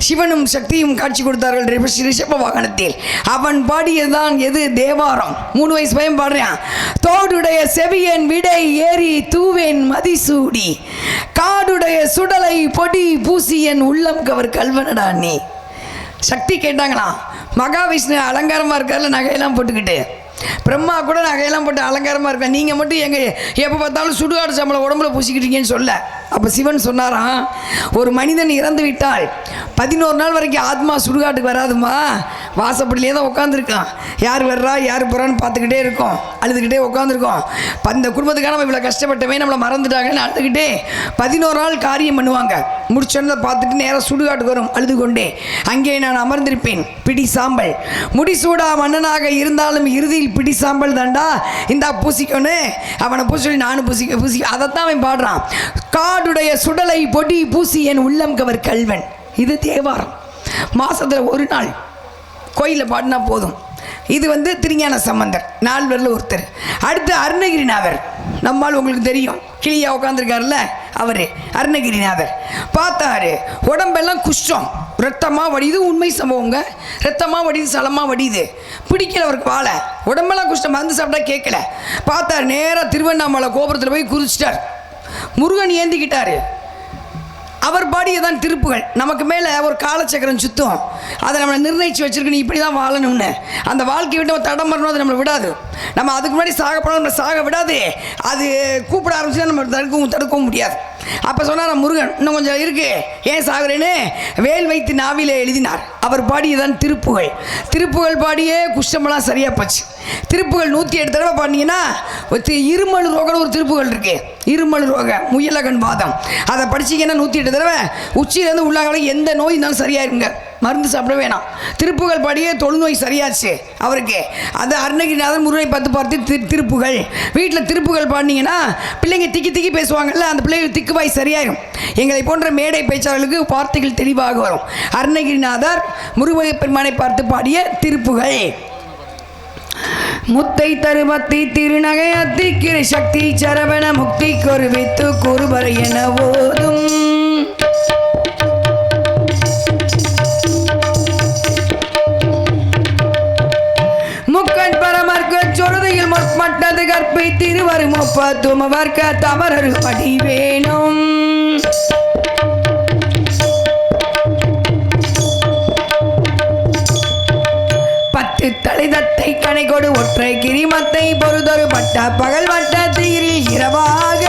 சிவனும் சக்தியும் காட்சி கொடுத்தார்கள் ரிஷப வாகனத்தில். அவன் பாடியதுதான் எது? தேவாரம். 3 வயசு பையன் பாடுறான். தோடுடைய செவியன் விடை ஏறி தூவேன் மதிசூடி காடுடைய சுடலை பொடி பூசியன் உள்ளம் கவர் கல்வனடா நீ. சக்தி கேட்டாங்களாம். மகாவிஷ்ணு அலங்காரமாக இருக்கார்ல, நகையெல்லாம் போட்டுக்கிட்டு. பிரம்மா கூட நகையெல்லாம் போட்டு அலங்காரமாக இருக்கா. நீங்கள் மட்டும் எப்போ பார்த்தாலும் சுடுகாடு சம்பளம் உடம்புல பூசிக்கிட்டீங்கன்னு சொல்ல. அப்போ சிவன் சொன்னாராம், ஒரு மனிதன் இறந்து விட்டால் 11 நாள் வரைக்கும் ஆத்மா சுடுகாட்டுக்கு வராதுமா. வாசப்படியிலே தான் உட்காந்துருக்கான். யார் வர்றா யார் போகிறான்னு பார்த்துக்கிட்டே இருக்கோம். அழுதுகிட்டே உட்காந்துருக்கோம். அந்த குடும்பத்துக்காக நம்ம இவ்வளோ கஷ்டப்பட்டவே நம்மளை மறந்துட்டாங்கன்னு அழுதுகிட்டே 11 நாள் காரியம் பண்ணுவாங்க. முடிச்சோன்னதை பார்த்துட்டு நேராக சுடுகாட்டுக்கு வரும் அழுது கொண்டே. அங்கே நான் அமர்ந்திருப்பேன் பிடி சாம்பல் முடிசூடா மன்னனாக இருந்தாலும் இறுதியில் பிடி சாம்பல் தாண்டா இந்த பூசிக்கொன்னு அவனை பூசி நானும் பூசிக்க அதைத்தான் அவன் பாடுறான். காடுடைய சுடலை பொடி பூசி என் உள்ளம் கவர் கல்வன். இது தேவாரம். மாசத்தில் ஒரு நாள் கோயிலில் பாடினா போதும். இது திருஞான சம்பந்தர் 4 பேரில் ஒருத்தர். அடுத்து அருணகிரிநாதர். நம்மால் உங்களுக்கு தெரியும், கிளியா உட்காந்துருக்காருல்ல அவர் அருணகிரிநாதர். பார்த்தாரு, உடம்பெல்லாம் குஷ்டம், ரத்தமாக வடியுது. உண்மை சம்பவங்க. ரத்தமாக வடியுது, சலமாக வடியுது. பிடிக்கல அவருக்கு வாழை. உடம்பெல்லாம் குஷ்டம், மருந்து சாப்பிட்டா கேட்கல. பார்த்தார், நேராக திருவண்ணாமலை கோபுரத்தில் போய் குறிச்சிட்டார். முருகன் ஏந்திக்கிட்டாரு. அவர் பாடியதான் திருப்புகள். நமக்கு மேலே ஒரு காலச்சக்கரம் சுத்தம், அதை நம்மளை நிர்ணயித்து வச்சிருக்கு, நீ இப்படி தான் வாழணும்னு. அந்த வாழ்க்கையை விட்டு நம்ம தடம் வரணும், அது நம்மளை விடாது. நம்ம அதுக்கு முன்னாடி சாக போனால் நம்மளை சாக விடாது. அது கூப்பிட ஆரம்பிச்சுன்னா நம்ம தடுக்கவும் முடியாது. அப்போ சொன்னார் முருகன், இன்னும் கொஞ்சம் இருக்கு, ஏன் சாகுறேன்னு வேல் வைத்து நாவிலே எழுதினார். அவர் பாடியதான் திருப்புகள். திருப்புகள் பாடியே குஷ்டமெல்லாம் சரியாக போச்சு. திருப்புகள் 108 தடவை பாடினீங்கன்னா இருமல் ரோகம்னு ஒரு திருப்புகள் இருக்கு. இருமல் ரோக முயலகன் வாதம் அதை படிச்சிங்கன்னா 108 தடவை உச்சியிலேருந்து உள்ளாக எந்த நோய் இருந்தாலும் சரியாயிருங்க. மருந்து சாப்பிட வேணாம். திருப்புகள் பாடியே தொழுநோய் சரியாச்சு அவருக்கு. அது அருணகிரிநாதர் முருகனை பார்த்து திருப்புகள். வீட்டில் திருப்புகள் பாடினீங்கன்னா பிள்ளைங்க திக்கி திக்கி பேசுவாங்கல்ல, அந்த பிள்ளைகள் திக்குவாய் சரியாயிடும். எங்களை போன்ற மேடை பேச்சாளர்களுக்கு வார்த்தைகள் தெளிவாக வரும். அருணகிரிநாதர் முருகனை பெருமானை பார்த்து பாடிய திருப்புகள். முத்தை தருமத்தி திருநகை அத்திக்கிரை சக்தி சரவண முக்தி கொருவித்து குருபரை என ஓதும் முக்கண் பரமர்க்கு சொருதையில் முற்பட்டது கற்பை திருவரும் ஒப்பத்துமவர்க்க தமரரு படி வேணும். தலைதத்தை கணை கொடு ஒற்றை கிரிமத்தை பொறுதொரு பட்ட பகல் வட்ட தீரில் இரவாக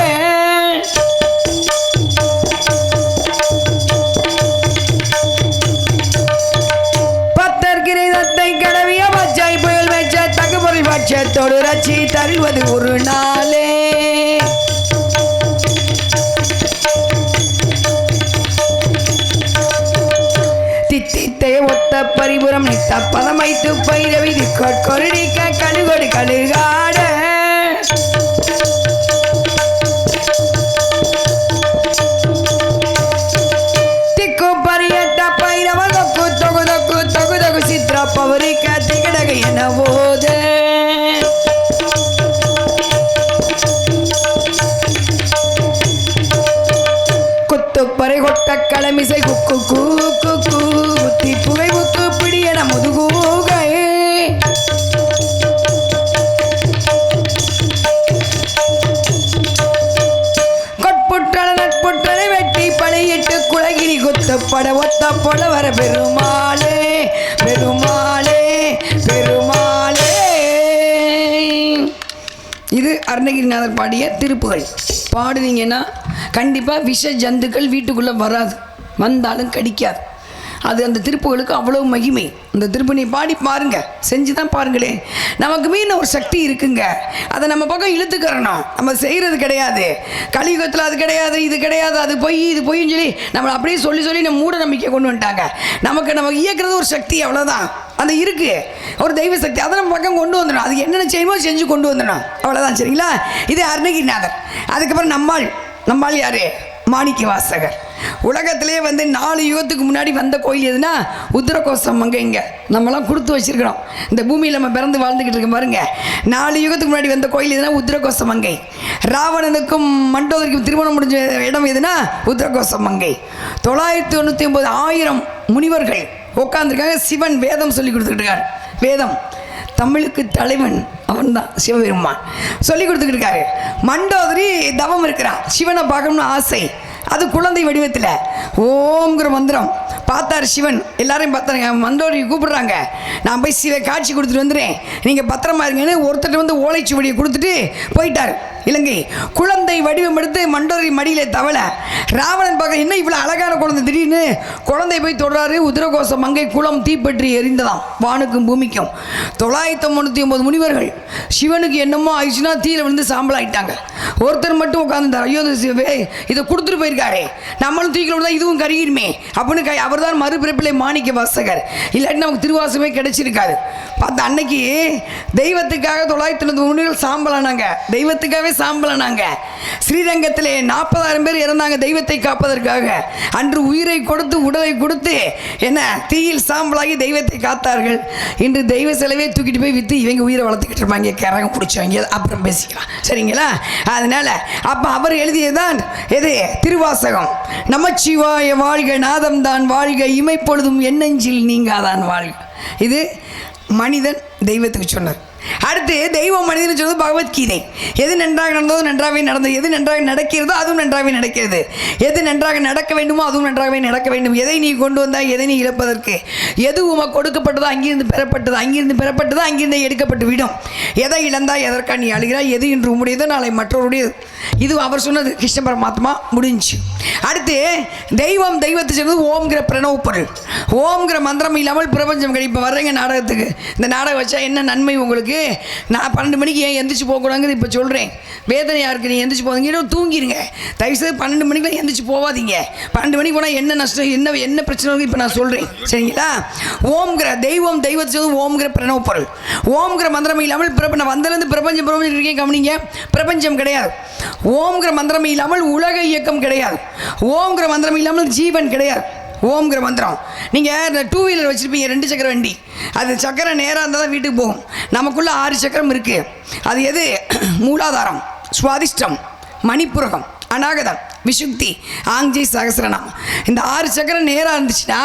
பத்தர் கிரிதத்தை கடவிய பச்சை புயல் வச்ச தகுபொருள் பட்சத்தோடு ரச்சி தருவது ஒரு நாளே. ஒத்த பரிபுரம் நித்த பதமைத்து பைரவி கொருடிக்க கழுகொடு கழுகாட திக்கு பரியட்ட பைரவ தொக்கு தொகு தொக்கு தொகு தொகு சித்ரா பவரிக்க திகடக என போது குத்துப்பறை கொட்ட களமிசை குக்கு கூக்கு குத்தி புகை முத்து பிடியன முதுகூகை கொட்புற்றன நட்புற்றனை வெட்டி படையிட்டு குலகிரி குத்தப்பட ஒத்த பொட வர பெருமாளே பெருமாளே பெருமாளே. இது அருணகிரிநாதர் பாடிய திருப்புகள். பாடுனீங்கன்னா கண்டிப்பாக விஷ ஜந்துக்கள் வீட்டுக்குள்ளே வராது, வந்தாலும் கடிக்காது. அது அந்த திருப்புகளுக்கு அவ்வளவு மகிமை. அந்த திருப்பணி பாடி பாருங்க, செஞ்சு தான் பாருங்களேன். நமக்கு மீன் ஒரு சக்தி இருக்குங்க, அதை நம்ம பக்கம் இழுத்துக்கிறணும். நம்ம செய்கிறது கிடையாது. கலியுகத்தில் அது கிடையாது, இது கிடையாது, அது பொய், இது பொய்ன்னு சொல்லி நம்மளை அப்படியே சொல்லி சொல்லி நம்ம மூட நம்பிக்கை கொண்டு வந்துட்டாங்க. நம்ம இயக்கிறது ஒரு சக்தி, அவ்வளோதான். அது இருக்கு ஒரு தெய்வ சக்தி, அதை நம்ம பக்கம் கொண்டு வந்துடணும். அதுக்கு என்னென்ன செய்யணுமோ செஞ்சு கொண்டு வந்துடணும், அவ்வளோதான். சரிங்களா? இது அருணகிரிநாதர். அதுக்கப்புறம் நம்மால் நம்மால் யாரு? மாணிக்க வாசகர். உலகத்திலே வந்து 4 யுகத்துக்கு முன்னாடி வந்த கோயில் எதுனா உத்திரகோசம் மங்கை. இங்கே நம்மளாம் கொடுத்து வச்சிருக்கிறோம். இந்த பூமியில் நம்ம பிறந்து வாழ்ந்துக்கிட்டு இருக்க பாருங்க. 4 யுகத்துக்கு முன்னாடி வந்த கோயில் எதுனா உத்திரகோசம் மங்கை. ராவணனுக்கும் மண்டோதரிக்கும் திருமணம் முடிஞ்ச இடம் எதுனா உத்திரகோசம் மங்கை. 999 1000 முனிவர்கள் உட்காந்துருக்காங்க. சிவன் வேதம் சொல்லி கொடுத்துக்கிட்டு இருக்காரு. வேதம் தமிழுக்கு தலைவன் அவன் தான் சிவபெருமான் சொல்லி கொடுத்துக்கிட்டு இருக்காரு. மண்டோதரி தவம் இருக்கிறான். சிவனை பார்க்கணும்னு ஆசை. அது குழந்தை வடிவத்தில் ஓம்ங்கிற மந்திரம் பார்த்தார் சிவன். எல்லாரையும் பார்த்தாருங்க. மண்டோதரி கூப்பிடுறாங்க. நான் போய் சிவ காட்சி கொடுத்துட்டு வந்துடுறேன், நீங்கள் பத்திரமா இருங்கன்னு ஒருத்தர் வந்து ஓலைச்சுவடியை கொடுத்துட்டு போயிட்டார். இலங்கை குழந்தை வடிவம் எடுத்து மண்டோதரி மடியிலே தவளை. ராவணன் பார்க்க என்ன இவ்வளோ அழகான குழந்தை, திடீர்னு குழந்தை போய் தொடராரு. உதிரகோசம் மங்கை குளம் தீப்பற்றி எரிந்ததாம், வானுக்கும் பூமிக்கும். 999 முனிவர்கள் சிவனுக்கு என்னமோ ஆயிடுச்சுன்னா தீயில விழுந்து சாம்பல் ஆயிட்டாங்க. ஒருத்தர் மட்டும் உட்காந்துட்டார். ஐயோ இதை கொடுத்துட்டு போயிருக்காரு, நம்மளும் தீக்கில விழுந்தா இதுவும் கருகிருமே அப்படின்னு அவர் தான் மறுபிறப்பிலே மாணிக்க வாசகர். இல்லாட்டி நமக்கு திருவாசமே கிடைச்சிருக்காது. பார்த்த அன்னைக்கு தெய்வத்துக்காக 999 முனிவர்கள் சாம்பலானாங்க. தெய்வத்துக்காகவே சாம்பலானாங்க. ஸ்ரீரங்கத்திலே 40,000 பேர் இறந்தாங்க தெய்வத்தை காப்பதற்காக. அன்று உயிரை கொடுத்து உடலை கொடுத்து என்ன தீயில் சாம்பலாகி தெய்வத்தை காத்தார்கள். இன்று தெய்வ செலவே தூக்கிட்டு போய் விற்று இவங்க உயிரை வளர்த்துக்கிட்டு இருப்பாங்க. கரகம் பிடிச்சவங்க அப்புறம் பேசிக்கலாம், சரிங்களா? அதனால அப்போ அவர் எழுதியதான் எது? திருவாசகம். நமச்சிவாய வாழ்க, நாதம் தான் வாழ்க, இமைப்பொழுதும் எண்ணெஞ்சில் நீங்காதான் வாழ்க. இது மனிதன் தெய்வத்துக்கு சொன்னார். அடுத்து தெய்வம் மனிதன் சொல்வது பகவத்கீதை. எது நன்றாக நடந்ததோ நன்றாகவே நடந்தது, எது நன்றாக நடக்கிறதோ அதுவும் நன்றாகவே நடக்கிறது, எது நன்றாக நடக்க வேண்டுமோ அதுவும் நன்றாகவே நடக்க வேண்டும். எதை நீ கொண்டு வந்தால் எதை நீ இழப்பதற்கு, எது உமக்கு கொடுக்கப்பட்டதோ அங்கிருந்து பெறப்பட்டது, அங்கிருந்து பெறப்பட்டதோ அங்கிருந்து எடுக்கப்பட்டு விடும். எதை இழந்தால் எதற்காக நீ அழுகிறாய், எது இன்று உம்முடையதோ நாளை மற்றவருடையது. இது அவர் சொன்னது. கிருஷ்ண பரமாத்மா முடிஞ்சு. அடுத்து தெய்வம் தெய்வத்தை சொன்னது ஓம்ங்கிற பிரணவ பொருள். ஓம்ங்கிற மந்திரம் இல்லாமல் பிரபஞ்சம் கிடைப்பு. வர்றீங்க நாடகத்துக்கு, இந்த நாடகம் வச்சா என்ன நன்மை உங்களுக்கு? நான் 12 மணிக்கு ஏன் எந்திரிச்சு போகக்கூடாதுங்கிறது இப்போ சொல்கிறேன். வேதனையாக இருக்குது, நீ எந்திரிச்சு போவீங்க, தூங்கிடுங்க தயவுசெய்து. 12 மணிக்கு எந்திரிச்சு போகாதீங்க. 12 மணிக்கு போனால் என்ன நஷ்டம், என்ன பிரச்சனை இருக்குது இப்போ நான் சொல்கிறேன், சரிங்களா? ஓம்ங்கிற தெய்வம் தெய்வத்தை சொல்வது ஓம்ங்கிற பிரணவ பொருள். ஓம்ங்கிற மந்திரம் இல்லாமல் நான் வந்தலேருந்து பிரபஞ்சம் இருக்கேன் கவனிங்க. பிரபஞ்சம் கிடையாது. ஓம்ங்கிற மந்திரம் இல்லாமல் உலக இயக்கம் கிடையாது. ஓம்ங்கிற மந்திரம் இல்லாமல் ஜீவன் கிடையாது. ஓம்ங்கிற மந்திரம். நீங்கள் இந்த 2 வீலர் வச்சுருப்பீங்க, 2 சக்கர வண்டி. அது சக்கரை நேராக இருந்தால் தான் வீட்டுக்கு போகும். நமக்குள்ளே 6 சக்கரம் இருக்குது. அது எது? மூலாதாரம், சுவாதிஷ்டம், மணிப்புரகம், அநாகதம், விசுக்தி, ஆங்ஜை, சகசிரநாமம். இந்த 6 சக்கரம் நேராக இருந்துச்சுன்னா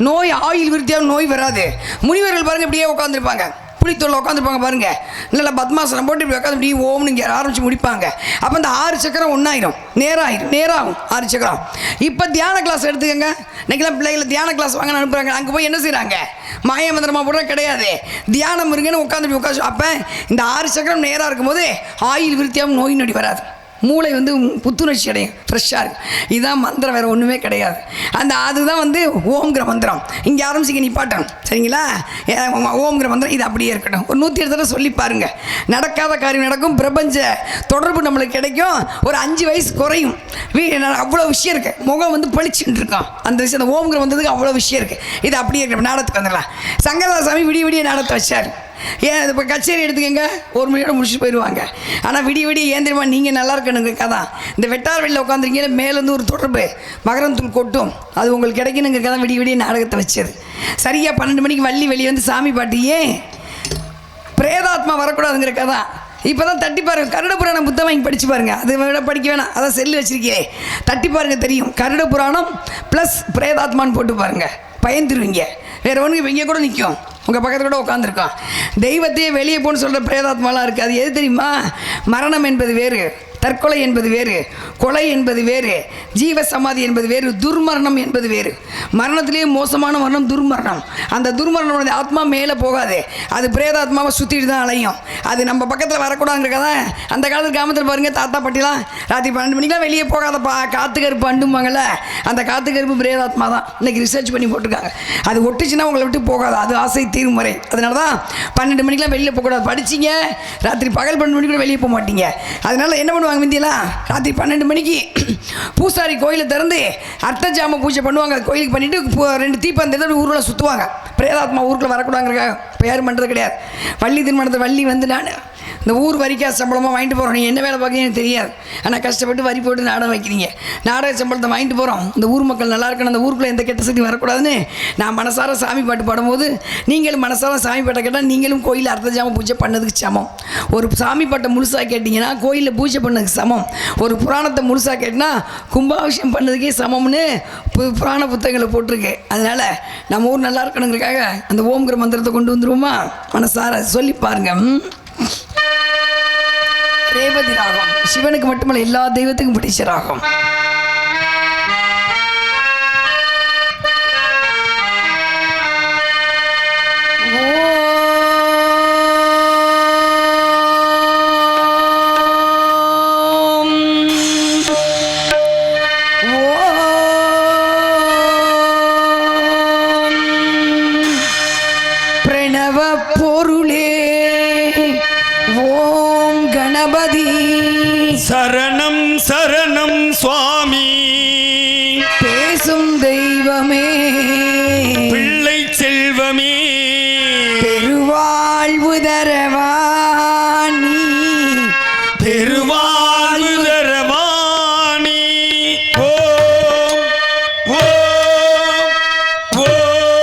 நோய், ஆயுள் விருத்தியாக நோய் வராது. முனிவர்கள் பாருங்கள் இப்படியே உட்காந்துருப்பாங்க, புளித்தோல்ல உட்காந்துருப்பாங்க பாருங்க. இல்லை பத்மாசனம் போட்டு இப்படி உட்காந்து இப்படி ஓம்னு இங்கே ஆரம்பித்து முடிப்பாங்க. அப்போ அந்த 6 சக்கரம் ஒன்றாயிரும், நேராகும் 6 சக்கரம். இப்போ தியான கிளாஸ் எடுத்துக்கங்க. இன்றைக்கெல்லாம் பிள்ளைகளை தியான கிளாஸ் வாங்க அனுப்புகிறாங்க. அங்கே போய் என்ன செய்கிறாங்க? மாய மந்திரமாக போடுற கிடையாது, தியானம் இருங்கன்னு உட்காந்து. அப்போ இந்த 6 சக்கரம் நேராக இருக்கும்போது ஆயுள் விருத்தியாகவும் நோய் நொடி வராது. மூளை வந்து புத்துணர்ச்சி அடையும், ஃப்ரெஷ்ஷாக இருக்கும். இதுதான் மந்திரம், வேறு ஒன்றுமே கிடையாது. அதுதான் வந்து ஓம்ங்கிற மந்திரம். இங்கே ஆரம்பிச்சிக்க நிப்பாட்டணும், சரிங்களா? ஓம்ங்கிற மந்திரம் இது அப்படியே இருக்கட்டும். ஒரு 108 தடவை சொல்லி பாருங்கள். நடக்காத காரியம் நடக்கும், பிரபஞ்ச தொடர்பு நம்மளுக்கு கிடைக்கும். ஒரு 5 வயசு குறையும். அவ்வளோ விஷயம் இருக்குது. முகம் வந்து பளிச்சுட்டு இருக்கான். அந்த விஷயம், அந்த ஓம்ங்கிற வந்ததுக்கு அவ்வளோ விஷயம் இருக்குது. இது அப்படியே இருக்க. நாடகத்துக்கு வந்துடலாம். சங்கரதாசாமி விடிய நாடகத்தை வச்சார். ஏன் இப்போ கச்சேரி எடுத்துக்கங்க, 1 மணியோட முடிச்சுட்டு போயிடுவாங்க. ஆனால் விடிய ஏன் தெரியுமா? நீங்கள் நல்லா இருக்கணுங்கிறக்கா தான். இந்த வெட்டார் வெளியில் உட்காந்துருக்கீங்க, மேலேருந்து ஒரு தொடர்பு மகரந்தூள் கொட்டும், அது உங்களுக்கு கிடைக்கணுங்கிறக்கா தான் விடிய நாடகத்தை வச்சது. சரியாக 12 மணிக்கு வள்ளி வெளியே வந்து சாமி பாட்டு. ஏன்? பிரேதாத்மா வரக்கூடாதுங்கிறக்கா தான். இப்போ தான் தட்டி பாருங்கள், கருட புராணம் புத்தகம் வாங்கி படித்து பாருங்கள். அது விட படிக்க வேணாம், அதான் செல்லு வச்சுருக்கேன், தட்டி பாருங்கள் தெரியும். கருட புராணம் ப்ளஸ் பிரேதாத்மான்னு போட்டு பாருங்கள், பயந்துருவீங்க. வேறு ஒன்றுக்கு இங்கே கூட நிற்கும், உங்கள் பக்கத்தில் கூட உட்காந்துருக்கோம். தெய்வத்தையே வெளியே போன்னு சொல்கிற பிரேதாத்மாலாம் இருக்குது. அது எது தெரியுமா? மரணம் என்பது வேறு, தற்கொலை என்பது வேறு, கொலை என்பது வேறு, ஜீவ சமாதி என்பது வேறு, துர்மரணம் என்பது வேறு. மரணத்திலேயே மோசமான மரணம் துர்மரணம். அந்த துர்மரணம் ஆத்மா மேலே போகாது, அது பிரேதாத்மாவை சுற்றிட்டு தான் அலையும். அது நம்ம பக்கத்தில் வரக்கூடாதுங்கிறதா. அந்த காலத்தில் கிராமத்தில் பாருங்கள், தாத்தா பாட்டிலாம் ராத்திரி 12 மணிக்கெலாம் வெளியே போகாதப்பா, காற்று கருப்பு அண்டுவாங்கள்ல, அந்த காற்று கருப்பு பிரேதாத்மா தான். இன்றைக்கி ரிசர்ச் பண்ணி போட்டிருக்காங்க. அது ஒட்டுச்சுன்னா உங்களை விட்டு போகாது, அது ஆசை தீரும் முறை. அதனால தான் 12 மணிக்கெலாம் வெளியில் போகக்கூடாது. படிச்சிங்க, ராத்திரி பகல் 12 மணிக்கு கூட வெளியே போக மாட்டீங்க. அதனால் என்ன பண்ணுவாங்க? முந்தியெல்லாம் ராத்திரி 12 மணிக்கு பூசாரி கோயிலை திறந்து அர்த்தஜாம பூஜை பண்ணுவாங்க. கோயிலுக்கு பண்ணிட்டு 2 தீப்பந்தத்தை ஊரில் சுற்றுவாங்க. பிரேதாத்மா ஊருக்குள்ள வரக்கூடாதுங்கிறக்காக இப்போ யாரும் பண்ணுறது கிடையாது. வள்ளி திருமணத்தை வள்ளி வந்து நான் இந்த ஊர் வரிக்கா சம்பளமாக வாங்கிட்டு போகிறோம். நீங்கள் என்ன வேலை பார்க்குறீங்கன்னு தெரியாது, ஆனால் கஷ்டப்பட்டு வரி போட்டு நாடகம் வைக்கிறீங்க. நாடக சம்பளத்தை வாங்கிட்டு போகிறோம். இந்த ஊர் மக்கள் நல்லா இருக்கணும், அந்த ஊருக்குள்ளே எந்த கெட்ட சக்தி வரக்கூடாதுன்னு நான் மனசார சாமி பாட்டு பாடும்போது நீங்களும் மனசார சாமி பாட்டை கேட்டால் நீங்களும் கோயிலில் அர்த்தஜாம பூஜை பண்ணதுக்கு சமம். ஒரு சாமி பாட்டை முழுசாக கேட்டிங்கன்னா கோயிலில் பூஜை பண்ணதுக்கு சமம். ஒரு புராணத்தை முழுசாக கேட்டினா கும்பாபிஷேகம் பண்ணதுக்கே சமம்னு புராண புத்தகங்களை போட்டிருக்கேன். அதனால் நம்ம ஊர் நல்லா இருக்கணுங்கிறதுக்காக அந்த ஓம்ங்கிற மந்திரத்தை கொண்டு வந்துருவோமா? மனசார சொல்லி பாருங்க. ரேவதி ராகம் சிவனுக்கு மட்டுமல்ல எல்லா தெய்வத்துக்கும் பிடிச்ச ராகம். சரணம் சரணம் சுவாமி பேசும் தெய்வமே பிள்ளை செல்வமே பெருவாழ்வு தரவாணி பெருவாழ்வு தரவாணி. ஓம் ஓம் ஓம்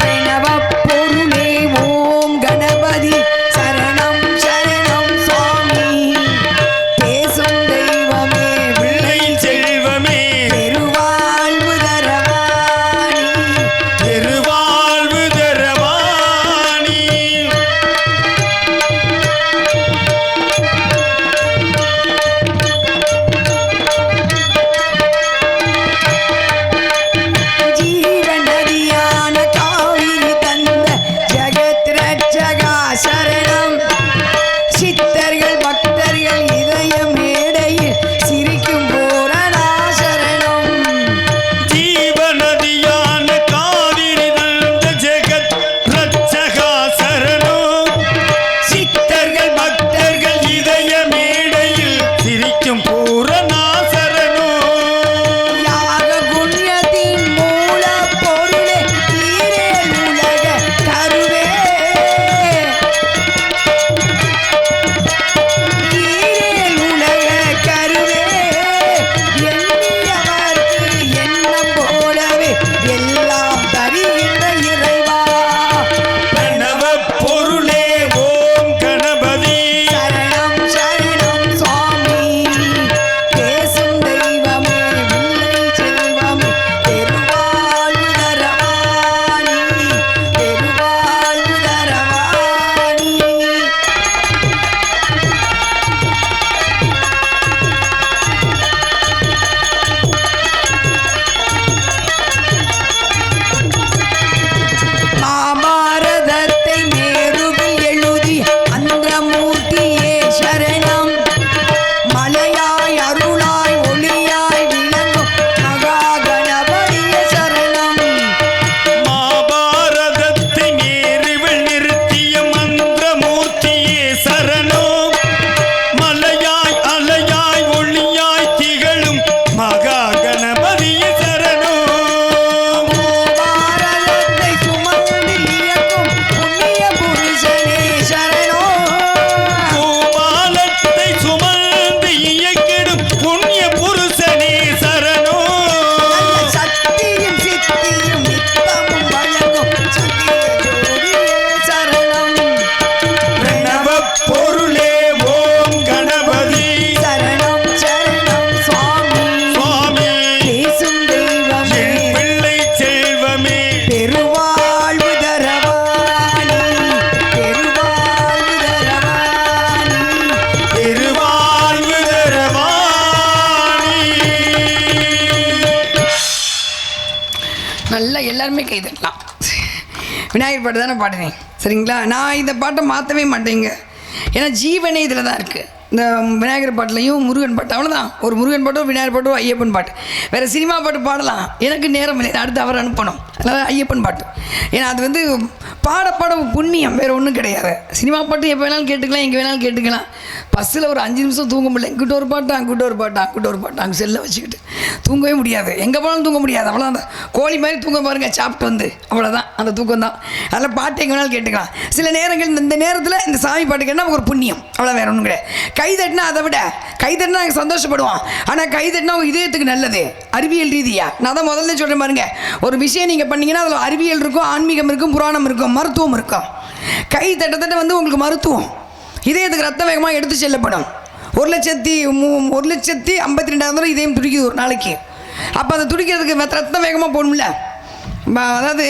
பிரணவ பொருளே ஓம் கணபதி சரணம் சரணம் சுவாமி பேசும் தெய்வமே பிள்ளை செல்வமே பெருவாழ்வு தரவாணி பெருவாழ்வு தரவாணி. ஜீவநதியான காவிரி தந்த ஜகத் ரட்சகா சரணம் சித்தர்கள் பக்தர்கள் இதய மேடையில் சிரிக்கும் பூரணா சரணம் ஜீவநதியான காவிரி தந்த ஜெகத் ரட்சகா சரணம் சித்தர்கள் பக்தர்கள் இதய மேடையில் சிரிக்கும் பூரணா சரணம். யாக புண்ணியத்தின் மூல பொருளே ஈரேல் உலக கருவே ஈரேல் உலக கருவே எண்ணியவர்க்கு எண்ணம் போலவே எல்லாம் தருகின்ற இறைவா பிரணவ பொருளே ஓம் கணபதி சரணம் சரணம் சுவாமி பேசும் தெய்வமே பிள்ளை செல்வமே பெருவாழ்வு தரவாணி பெருவாழ்வு தரவாணி. மாபாரதத்தை மேருவில் எழுதி அந்தமூர்த்தியே சரணம் மலையாய் அருளாய் ஒளியாய் விளங்கும் மகா கணபதியே சரணம் மாபாரதத்தை நேருவில் நிறுத்திய மந்திரமூர்த்தியே சரணம் மலையாய் அலையாய் ஒளியாய் திகழும் மகா கணபதியே சரணம். பாரதத்தை சுமந்து இயக்கும் புண்ணிய புருஷனே சரணம் கோபாலத்தை சுமந்து இயக்கிடும் புண்ணிய புருஷனே சரணம். சக்தியும் சித்தியும் நித்தமும் வழங்கும் சத்திய ஜோதியே சரணம் பிரணவ பொருளே ஓம் கணபதி சரணம் சரணம் சுவாமி சுவாமி பேசும் தெய்வமே என் பிள்ளை செல்வமே பெருவாழ்வு தரவாணி பெருவாழ்வு தரவாணி பெருவாழ்வு தரவாணி. நல்லா எல்லாருமே கை தட்டலாம். விநாயகர் பாட்டு தானே பாடுறேன் சரிங்களா? நான் இந்த பாட்டை மாற்றவே மாட்டேங்க, ஏன்னா ஜீவனே இதில் தான் இருக்குது. இந்த விநாயகர் பாட்டுலையும் முருகன் பாட்டு அவ்வளோதான். ஒரு முருகன் பாட்டோ விநாயகர் பாட்டோ ஐயப்பன் பாட்டு, வேறு சினிமா பாட்டு பாடலாம். எனக்கு நேரம் இல்லை, அடுத்து அவர் அனுப்பணும். அதனால ஐயப்பன் பாட்டு. ஏன்னா அது வந்து பாட பாட புண்ணியம், வேறு ஒன்றும் கிடையாது. சினிமா பாட்டு எப்போ வேணாலும் கேட்டுக்கலாம், எங்கே வேணாலும் கேட்டுக்கலாம். பஸ்ஸில் ஒரு 5 நிமிஷம் தூங்க முடியல, இங்கிட்ட ஒரு பாட்டு அங்கிட்ட ஒரு பாட்டு அங்கிட்ட ஒரு பாட்டு அங்கே செல்லை வச்சுக்கிட்டு தூங்கவே முடியாது. எங்கே போனாலும் தூங்க முடியாது. அவ்வளோ அந்த கோழி மாதிரி தூங்க பாருங்க, சாப்பிட்டு வந்து அவ்வளோதான், அந்த தூக்கம் தான். அதில் பாட்டு எங்கே வேணாலும் கேட்டுக்கலாம். சில நேரங்கள் இந்த நேரத்தில் இந்த சாமி பாட்டு கேட்டால் நமக்கு ஒரு புண்ணியம், அவ்வளோ வேறு ஒன்றும் கிடையாது. கை தட்டினா அதை விட கை தட்டினா நாங்கள் சந்தோஷப்படுவோம். ஆனால் கை தட்டினா அவங்க இதயத்துக்கு நல்லது அறிவியல் ரீதியாக. நான் தான் முதல்ல சொல்கிறேன் பாருங்க, ஒரு விஷயம் நீங்கள் பண்ணீங்கன்னா அதில் அறிவியல் இருக்கும், ஆன்மீகம் இருக்கும், புராணம் இருக்கும், மருத்துவம் இருக்கும். கை தட்ட வந்து உங்களுக்கு மருத்துவம், இதயத்துக்கு ரத்த வேகமாக எடுத்து செல்லப்படும். 1,52,000 இதயம் துடிக்குது ஒரு நாளைக்கு. அப்போ அதை துடிக்கிறதுக்கு ரத்தம் வேகமாக போகணும்ல. அதாவது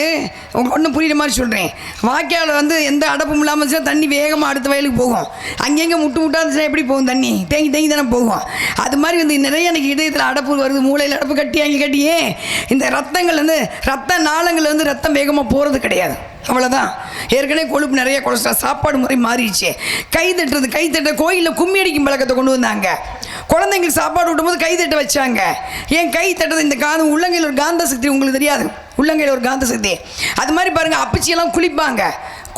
ஒன்றும் புரியுற மாதிரி சொல்கிறேன். வாய்க்கால் வந்து எந்த அடப்பும் இல்லாமல் இருந்துச்சுன்னா தண்ணி வேகமாக அடுத்த வயலுக்கு போகும். அங்கங்கே முட்டு முட்டாக இருந்துச்சுன்னா எப்படி போகும்? தண்ணி தேங்கி தேங்கி தானே போகும். அது மாதிரி வந்து நிறைய எனக்கு இதயத்தில் அடப்பு வருது, மூளையில் அடப்பு கட்டி அங்கே கட்டியே இந்த ரத்தங்கள் வந்து ரத்த நாளங்கள் வந்து ரத்தம் வேகமாக போகிறது கிடையாது, அவ்வளோதான். ஏற்கனவே கொழுப்பு நிறைய கொலஸ்ட்ரால், சாப்பாடு முறை மாறிடுச்சு. கை தட்ட கோயிலில் கும்மி அடிக்கும் பழக்கத்தை கொண்டு வந்தாங்க. குழந்தைங்களுக்கு சாப்பாடு விட்டும்போது கை தட்ட வச்சாங்க. ஏன் கை தட்டது? இந்த உள்ளங்கையில் ஒரு காந்த சக்தி உங்களுக்கு தெரியாது, உள்ளங்கையில் ஒரு காந்த சக்தி. அது மாதிரி பாருங்கள், அப்பச்சியெல்லாம் குளிப்பாங்க.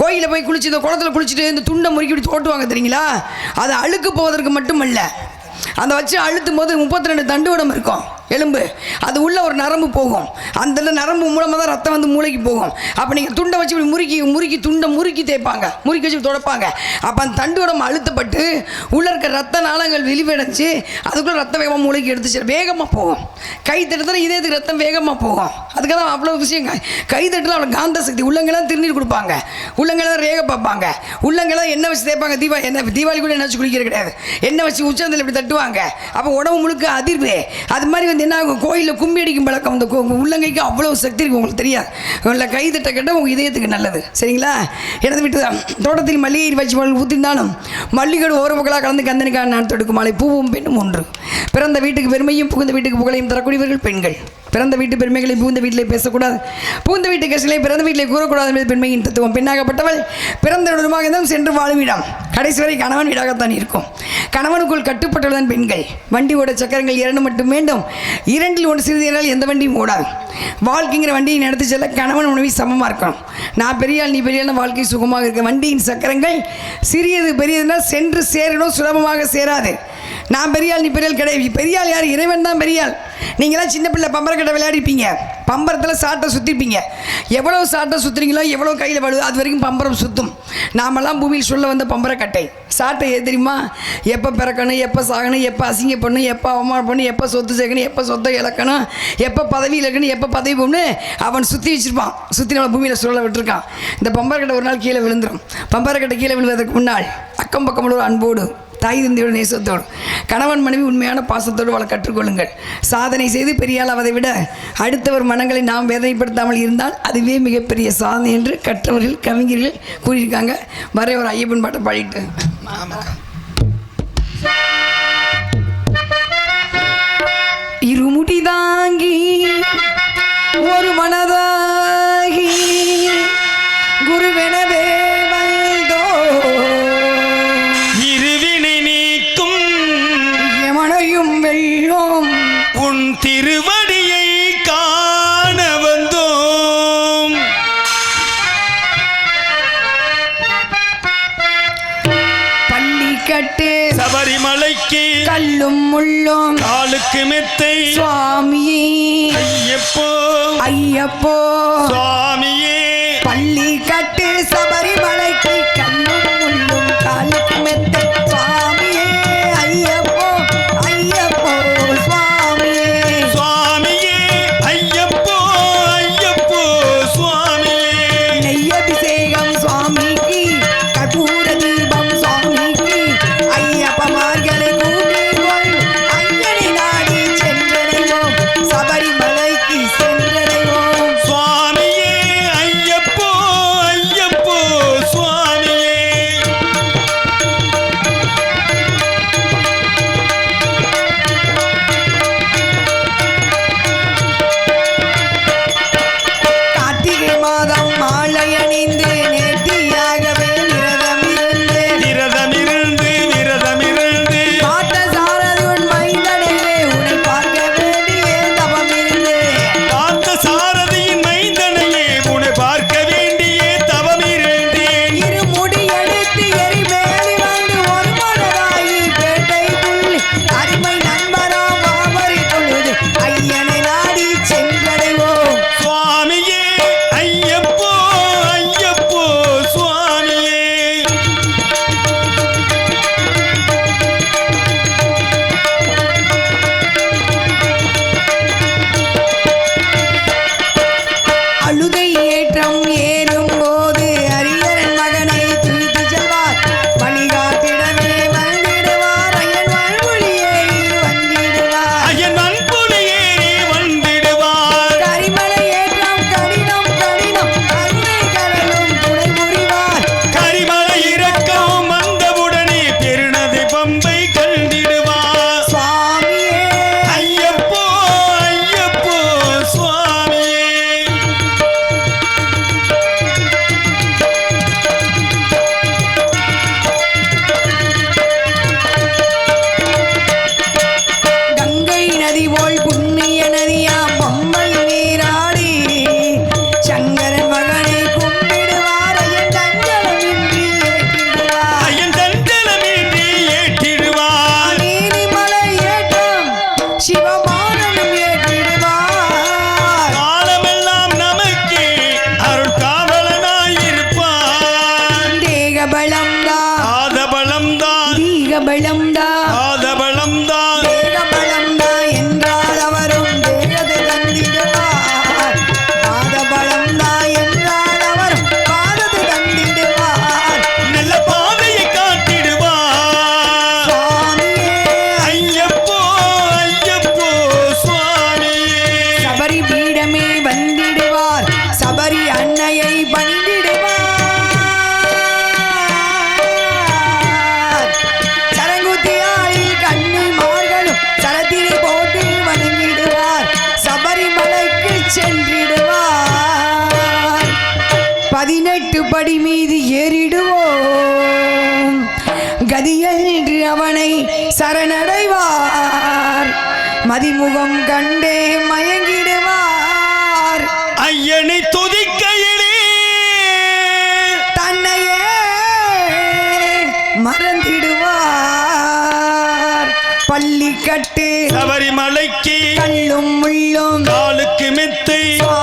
கோயிலில் போய் குளிச்சு இந்த குளத்தில் குளிச்சுட்டு இந்த துண்டை முறுக்கி இப்படி தோட்டுவாங்க தெரியுங்களா? அது அழுக்கு போவதற்கு மட்டுமல்ல, அந்த வச்சு அழுத்தும் போது 32 தண்டுவடம் இருக்கும் எலும்பு, அது உள்ள ஒரு நரம்பு போகும். அந்த நரம்பு மூலமாக தான் ரத்தம் வந்து மூளைக்கு போகும். அப்போ நீங்கள் துண்டை வச்சு இப்படி முறுக்கி துண்டை முறுக்கி தேய்ப்பாங்க, முறுக்கி வச்சு தொடப்பாங்க. அப்போ அந்த தண்டுவடம் அழுத்தப்பட்டு உள்ள இருக்க ரத்த நாளங்கள் வெளிவடைஞ்சு அதுக்குள்ளே ரத்த வேகமாக மூளைக்கு எடுத்துச்சு வேகமாக போகும். கை தட்டத்தில் இதயத்துக்கு ரத்தம் வேகமாக போகும். அதுக்காக தான் அவ்வளோ விஷயம். கை தட்டில் அவ்வளோ காந்த சக்தி. உள்ளங்கெல்லாம் திருநீர் கொடுப்பாங்க, உள்ளங்கெல்லாம் ரேக பார்ப்பாங்க, உள்ளங்கெல்லாம் எண்ணெய் வச்சு தேய்ப்பாங்க. தீபாவளி கூட எண்ணெய் வச்சு குளிக்கிறது கிடையாது, எண்ணெய் வச்சு உச்சந்தத்தில் இப்படி தட்டுவாங்க. அப்போ உடம்பு முழுக்க அதிர்வு. அது மாதிரி என்ன ஆகும்? கோயிலில் கும்பி அடிக்கும் பழக்கம். அந்த உள்ளங்கைக்கு அவ்வளோ சக்தி இருக்குது, உங்களுக்கு தெரியாது. உங்களை கை தட்ட கேட்டால் உங்கள் இதயத்துக்கு நல்லது, சரிங்களா? எனது வீட்டு தான் தோட்டத்தில் மல்லிகை வச்சு ஊற்றிருந்தாலும் மல்லிகை ஓர பக்கலாக கலந்து கந்தனுக்காக நான் தொடுக்கும் மாலை பூவும் பெண்ணும் ஒன்று. பிறந்த வீட்டுக்கு பெருமையும் புகுந்த வீட்டுக்கு புகழையும் தரக்கூடியவர்கள் பெண்கள். பிறந்த வீட்டு பெருமைகளை புகுந்த வீட்டிலே பேசக்கூடாது, புகுந்த வீட்டு கஷ்டங்களை பிறந்த வீட்டிலே கூறக்கூடாது என்பது பெண்மையின் தத்துவம். பெண்ணாகப்பட்டவள் பிறந்த இடமாக இருந்தாலும் சென்று வாழும் இடம் கடைசி வரை கணவன் வீடாகத்தான் இருக்கும். கணவனுக்குள் கட்டுப்பட்டவள்தான் பெண்கள். வண்டி ஓட சக்கரங்கள் 2 மட்டும் வேண்டும், 2இல் 1 சிறிது என்றால் எந்த வண்டியும் ஓடாது. வாழ்க்கைங்கிற வண்டியை நடத்தி செல்ல கணவன் உணவி சமமாக இருக்கணும். நான் பெரியாள் நீ பெரியாள், வாழ்க்கை சுகமாக இருக்க. வண்டியின் சக்கரங்கள் சிறியது பெரியதுன்னா சென்று சேரணும், சுலபமாக சேராது. நான் பெரியாள் நீ பெரியாள் கிடையாது. பெரியாள் யார்? இறைவன் தான் பெரியாள். நீங்களாம் சின்ன பிள்ளை பம்பரக்கட்டை விளையாடிப்பீங்க, பம்பரத்தில் சாட்டை சுற்றிப்பீங்க. எவ்வளோ சாட்டை சுற்றுறீங்களோ எவ்வளோ கையில் வலுது அது வரைக்கும் பம்பரம் சுற்றும். நாமெல்லாம் பூமியில் சொல்ல வந்த பம்பரக்கட்டை சாட்டை எது தெரியுமா? எப்போ பிறக்கணும், எப்போ சாகணும், எப்போ அசிங்கப்படணும், எப்போ அவமானம் பண்ணணும், எப்போ சொத்து சேர்க்கணும், எப்போ சொத்தை இழக்கணும், எப்போ பதவியில் இருக்கணும், எப்போ பதவி போகணும் அவன் சுற்றி வச்சுருப்பான். சுற்றி நம்ம பூமியில் சொல்ல விட்டுருக்கான். இந்த பம்பரக்கட்டை ஒரு நாள் கீழே விழுந்துடும். பம்பரக்கட்டை கீழே விழுவதற்கு முன்னால் அக்கம் பக்கம் ஒரு அன்போடு தாய் தந்தையோட நேசத்தோடு கணவன் மனைவி உண்மையான பாசத்தோடு வாழ கற்றுக்கொள்ளுங்கள். சாதனை செய்து பெரியால் அவதை விட அடுத்தவர் மனங்களை நாம் வேதனைப்படுத்தாமல் இருந்தால் அதுவே மிகப்பெரிய சாதனை என்று கற்றவர்கள் கவிஞர்கள் கூறியிருக்காங்க. வர ஒரு ஐயப்பன் பாட்டை பாடிட்டு இருமுடி தாங்கி ஒரு மனதாகி குருவெனவே உன் திருவடியை காண வந்தோம். பள்ளி கட்டு சபரிமலைக்கு கல்லும் முள்ளும் காலுக்கு மெத்தை சுவாமியே ஐயப்போ ஐயப்போ சுவாமியே. பள்ளி கட்டு சபரிமலைக்கு கல்லும் முள்ளும் காலுக்கு மெத்தை சுவாமியே ஐயப்போ ஐயப்போ சுவாமியே சுவாமியே ஐயப்போ ஐயப்போ சுவாமியே. நெய்யபிஷேகம் சுவாமிக்கு, கற்பூர தீபம் சுவாமிக்கு, ஐயப்பமார்களை கூட்டிக்கொள் ஐயனை நாடி சென்றடைவோம், சபரிமலைக்கு சென்றடைவோம். சுவாமியே அழுகை ஏற்றம் ஏறும் போது அரியரன் மகனை தூக்கி செல்வார் வழிகாட்டிடவே வந்திடுவார் ஐயன் வாழ்மொழி ஏறி வந்திடுவார் ஐயன் வன்புலி ஏறி வந்திடுவார் கரிமலை ஏற்றம் கடினம் கடினம் கருணை கடலும் துணை புரிவார் கரிமலை இறக்கவும் வந்தவுடனே பெருநதி பம்பை கண்டிடுவார் சுவாமியே ஐயப்போ ஐயப்போ சுவாமியே கங்கை நதி போல் புண்ணிய நதியா பம்பை நீராடி சங்கரன் மகனை கும்பிடுவார் ஐயன் தஞ்சலமின்றி ஏற்றிடுவார் ஐயன் தஞ்சலமின்றி ஏற்றிடுவார் நீலிமலை ஏற்றம் சிவமானனும் ஏற்றிடுவார் காலமெல்லாம் நமக்கு அருள் காவலனாயிருப்பான் தேகபலம்தான் ஆதபலம்தான் தீகபலம்தான் ஆதபலம்தான் தேகபலம்தான் என்றால் அவரும் தேகத்தை தந்திடுவார் பாதபலம்தான் என்றால் அவரும் பாதத்தை தந்திடுவார் நல்ல பாதையை காட்டிடுவார் சுவாமியே ஐயப்போ ஐயப்போ சுவாமியே சபரி பீடமே வந்திடுவார் சபரி அன்னையை பணிந்திடுவார் சரங்குத்தியாளில் கன்னிமார்களும் சரத்தினை போட்டு வணங்கிடுவார் சபரிமலைக்கு சென்றிடுவார் 18 படி மீது ஏறிடுவோம் கதியென்று அவனை சரணடைவார் மதிமுகம் கண்டே மயங்கிடுவார் ஐயனை துதிக்கையிலே தன்னையே மறந்திடுவார் பள்ளி கட்டு சபரிமலைக்கு கல்லும் முள்ளும் காலுக்கு மெத்தை சுவாமியே